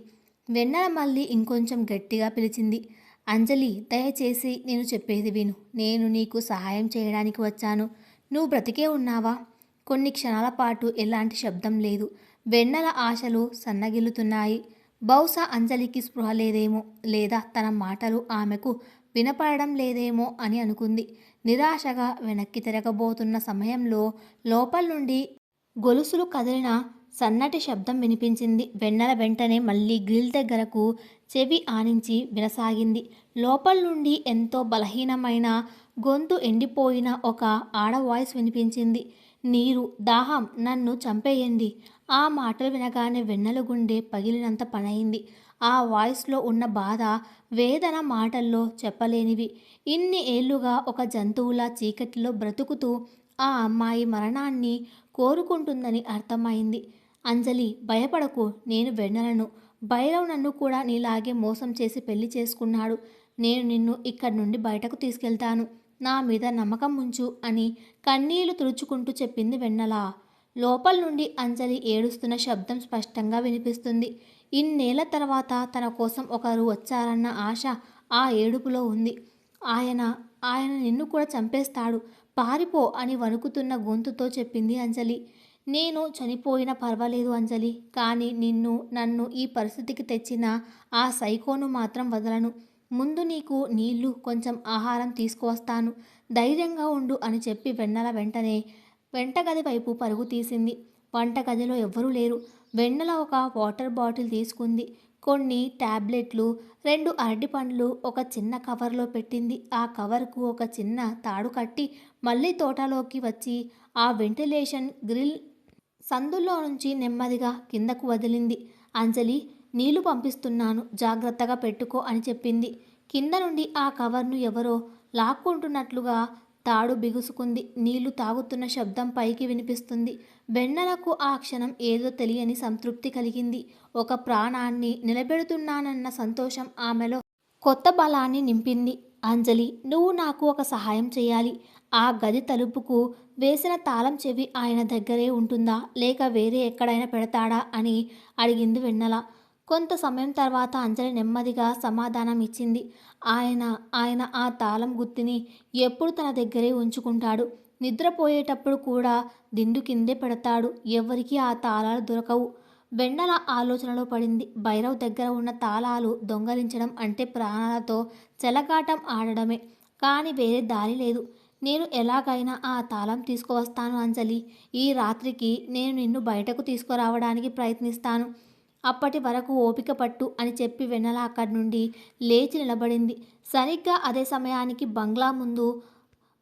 వెన్నెల మళ్ళీ ఇంకొంచెం గట్టిగా పిలిచింది. అంజలి, దయచేసి నేను చెప్పేది విను. నేను నీకు సహాయం చేయడానికి వచ్చాను. నువ్వు బ్రతికే ఉన్నావా? కొన్ని క్షణాల పాటు ఎలాంటి శబ్దం లేదు. వెన్నెల ఆశలు సన్నగిల్లుతున్నాయి. బహుశా అంజలికి స్పృహ లేదేమో, లేదా తన మాటలు ఆమెకు వినపడడం లేదేమో అని అనుకుంది. నిరాశగా వెనక్కి తిరగబోతున్న సమయంలో లోపల నుండి గొలుసులు కదిలిన సన్నటి శబ్దం వినిపించింది. వెన్నెల వెంటనే మళ్ళీ గ్రిల్ దగ్గరకు చెవి ఆనించి వినసాగింది. లోపల నుండి ఎంతో బలహీనమైన గొంతు ఎండిపోయిన ఒక ఆడ వాయిస్ వినిపించింది. నీరు, దాహం, నన్ను చంపేయండి. ఆ మాటలు వినగానే వెన్నెల గుండె పగిలినంత పనయింది. ఆ వాయిస్లో ఉన్న బాధ, వేదన మాటల్లో చెప్పలేనివి. ఇన్ని ఏళ్లుగా ఒక జంతువులా చీకటిలో బ్రతుకుతూ ఆ అమ్మాయి మరణాన్ని కోరుకుంటుందని అర్థమైంది. అంజలి, భయపడకు. నేను వెన్నెలను. భైరవ్ నన్ను కూడా నీలాగే మోసం చేసి పెళ్లి చేసుకున్నాడు. నేను నిన్ను ఇక్కడి నుండి బయటకు తీసుకెళ్తాను. నా మీద నమ్మకం ఉంచు అని కన్నీళ్లు తుడుచుకుంటూ చెప్పింది వెన్నెల. లోపల నుండి అంజలి ఏడుస్తున్న శబ్దం స్పష్టంగా వినిపిస్తుంది. ఇన్నేళ్ల తర్వాత తన కోసం ఒకరు వచ్చారన్న ఆశ ఆ ఏడుపులో ఉంది. ఆయన ఆయన నిన్ను కూడా చంపేస్తాడు. పారిపో అని వణుకుతున్న గొంతుతో చెప్పింది అంజలి. నేను చనిపోయినా పర్వాలేదు అంజలి. కానీ నన్ను ఈ పరిస్థితికి తెచ్చిన ఆ సైకోను మాత్రం వదలను. ముందు నీకు నీళ్లు, కొంచెం ఆహారం తీసుకువస్తాను. ధైర్యంగా ఉండు అని చెప్పి వెన్నెల వెంటనే వంటగది వైపు పరుగు తీసింది. వంటగదిలో ఎవ్వరూ లేరు. వెన్నెల ఒక వాటర్ బాటిల్ తీసుకుంది. కొన్ని టాబ్లెట్లు, 2 అరటిపండ్లు ఒక చిన్న కవర్లో పెట్టింది. ఆ కవర్కు ఒక చిన్న తాడు కట్టి మళ్ళీ తోటలోకి వచ్చి ఆ వెంటిలేషన్ గ్రిల్ సందుల్లో నుంచి నెమ్మదిగా కిందకు వదిలింది. అంజలి, నీళ్లు పంపిస్తున్నాను, జాగ్రత్తగా పెట్టుకో అని చెప్పింది. కింద నుండి ఆ కవర్ను ఎవరో లాక్కుంటున్నట్లుగా తాడు బిగుసుకుంది. నీళ్లు తాగుతున్న శబ్దం పైకి వినిపిస్తుంది. వెన్నెలకు ఆ క్షణం ఏదో తెలియని సంతృప్తి కలిగింది. ఒక ప్రాణాన్ని నిలబెడుతున్నానన్న సంతోషం ఆమెలో కొత్త బలాన్ని నింపింది. అంజలి, నువ్వు నాకు ఒక సహాయం చేయాలి. ఆ గది తలుపుకు వేసిన తాళం చెవి ఆయన దగ్గరే ఉంటుందా, లేక వేరే ఎక్కడైనా పెడతాడా అని అడిగింది వెన్నెల. కొంత సమయం తర్వాత అంజలి నెమ్మదిగా సమాధానం ఇచ్చింది. ఆయన ఆ తాళం గుత్తిని ఎప్పుడు తన దగ్గరే ఉంచుకుంటాడు. నిద్రపోయేటప్పుడు కూడా దిండు కిందే పెడతాడు. ఎవరికీ ఆ తాళాలు దొరకవు. వెన్నెల ఆలోచనలో పడింది. భైరవ్ దగ్గర ఉన్న తాళాలు దొంగలించడం అంటే ప్రాణాలతో చెలగాటం ఆడడమే. కానీ వేరే దారి లేదు. నేను ఎలాగైనా ఆ తాళం తీసుకువస్తాను అంజలి. ఈ రాత్రికి నేను నిన్ను బయటకు తీసుకురావడానికి ప్రయత్నిస్తాను. అప్పటి వరకు ఓపిక పట్టు అని చెప్పి వెన్నెల అక్కడి నుండి లేచి నిలబడింది. సరిగ్గా అదే సమయానికి బంగ్లా ముందు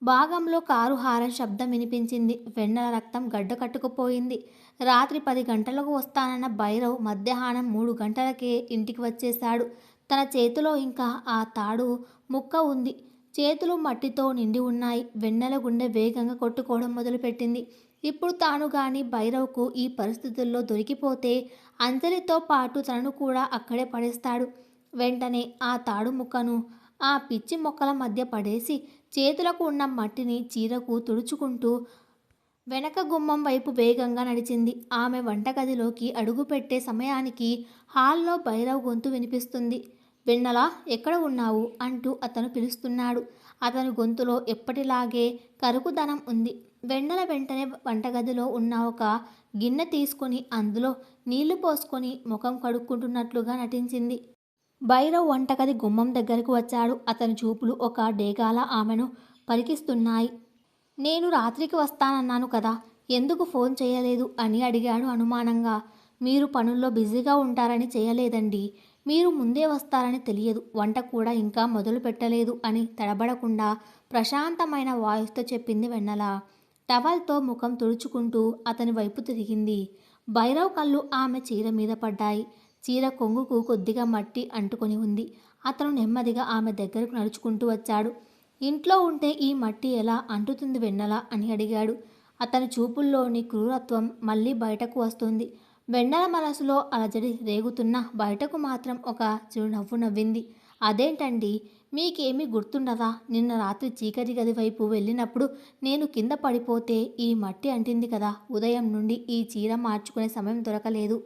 భాగంలో కారు హారన్ శబ్దం వినిపించింది. వెన్నెల రక్తం గడ్డ కట్టుకుపోయింది. రాత్రి 10 గంటలకు వస్తానన్న భైరవ్ మధ్యాహ్నం 3 గంటలకే ఇంటికి వచ్చేశాడు. తన చేతిలో ఇంకా ఆ తాడు ముక్క ఉంది. చేతులు మట్టితో నిండి ఉన్నాయి. వెన్నెల గుండె వేగంగా కొట్టుకోవడం మొదలుపెట్టింది. ఇప్పుడు తాను గాని భైరవ్కు ఈ పరిస్థితుల్లో దొరికిపోతే అంజలితో పాటు తనను కూడా అక్కడే పడేస్తాడు. వెంటనే ఆ తాడు ముక్కను ఆ పిచ్చి మొక్కల మధ్య పడేసి చేతులకు ఉన్న మట్టిని చీరకు తుడుచుకుంటూ వెనక గుమ్మం వైపు వేగంగా నడిచింది. ఆమె వంటగదిలోకి అడుగుపెట్టే సమయానికి హాల్లో భైరవ్ గొంతు వినిపిస్తుంది. వెన్నెల, ఎక్కడ ఉన్నావు అంటూ అతను పిలుస్తున్నాడు. అతని గొంతులో ఎప్పటిలాగే కరుకుదనం ఉంది. వెన్నెల వెంటనే వంటగదిలో ఉన్న ఒక గిన్నె తీసుకొని అందులో నీళ్లు పోసుకొని ముఖం కడుక్కుంటున్నట్లుగా నటించింది. భైరవ్ వంటగది గుమ్మం దగ్గరకు వచ్చాడు. అతని చూపులు ఒక డేగాల ఆమెను పరికిస్తున్నాయి. నేను రాత్రికి వస్తానన్నాను కదా, ఎందుకు ఫోన్ చేయలేదు అని అడిగాడు అనుమానంగా. మీరు పనుల్లో బిజీగా ఉంటారని చేయలేదండి. మీరు ముందే వస్తారని తెలియదు. వంట కూడా ఇంకా మొదలు పెట్టలేదు అని తడబడకుండా ప్రశాంతమైన వాయిస్తో చెప్పింది వెన్నెల. టవల్తో ముఖం తుడుచుకుంటూ అతని వైపు తిరిగింది. భైరవ్ కళ్ళు ఆమె చీర మీద పడ్డాయి. చీర కొంగుకు కొద్దిగా మట్టి అంటుకొని ఉంది. అతను నెమ్మదిగా ఆమె దగ్గరకు నడుచుకుంటూ వచ్చాడు. ఇంట్లో ఉంటే ఈ మట్టి ఎలా అంటుతుంది వెన్నెల అని అడిగాడు. అతని చూపుల్లోని క్రూరత్వం మళ్ళీ బయటకు వస్తుంది. వెన్నెల మనసులో అలజడి రేగుతున్నా బయటకు మాత్రం ఒక చిరునవ్వు నవ్వింది. అదేంటండి, మీకేమీ గుర్తుండదా? నిన్న రాత్రి చీకటి గది వైపు వెళ్ళినప్పుడు నేను కింద పడిపోతే ఈ మట్టి అంటింది కదా. ఉదయం నుండి ఈ చీర మార్చుకునే సమయం దొరకలేదు.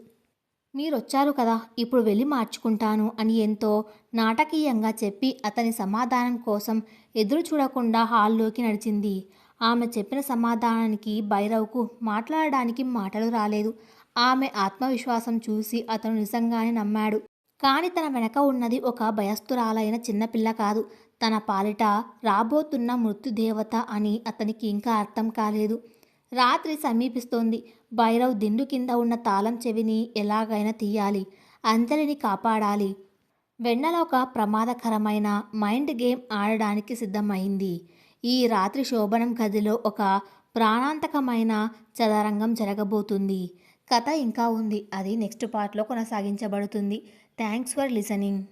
మీరొచ్చారు కదా, ఇప్పుడు వెళ్ళి మార్చుకుంటాను అని ఎంతో నాటకీయంగా చెప్పి అతని సమాధానం కోసం ఎదురు చూడకుండా హాల్లోకి నడిచింది. ఆమె చెప్పిన సమాధానానికి భైరవ్కు మాట్లాడడానికి మాటలు రాలేదు. ఆమె ఆత్మవిశ్వాసం చూసి అతను నిజంగానే నమ్మాడు. కాని తన వెనక ఉన్నది ఒక భయస్థురాలైన చిన్నపిల్ల కాదు, తన పాలిట రాబోతున్న మృత్యుదేవత అని అతనికి ఇంకా అర్థం కాలేదు. రాత్రి సమీపిస్తోంది. భైరవ్ దిండు కింద ఉన్న తాళం చెవిని ఎలాగైనా తీయాలి. అంజలిని కాపాడాలి. వెన్నెల ఒక ప్రమాదకరమైన మైండ్ గేమ్ ఆడడానికి సిద్ధమైంది. ఈ రాత్రి శోభనం గదిలో ఒక ప్రాణాంతకమైన చదరంగం జరగబోతుంది. కథ ఇంకా ఉంది. అది నెక్స్ట్ పార్ట్లో కొనసాగించబడుతుంది. Thanks for listening.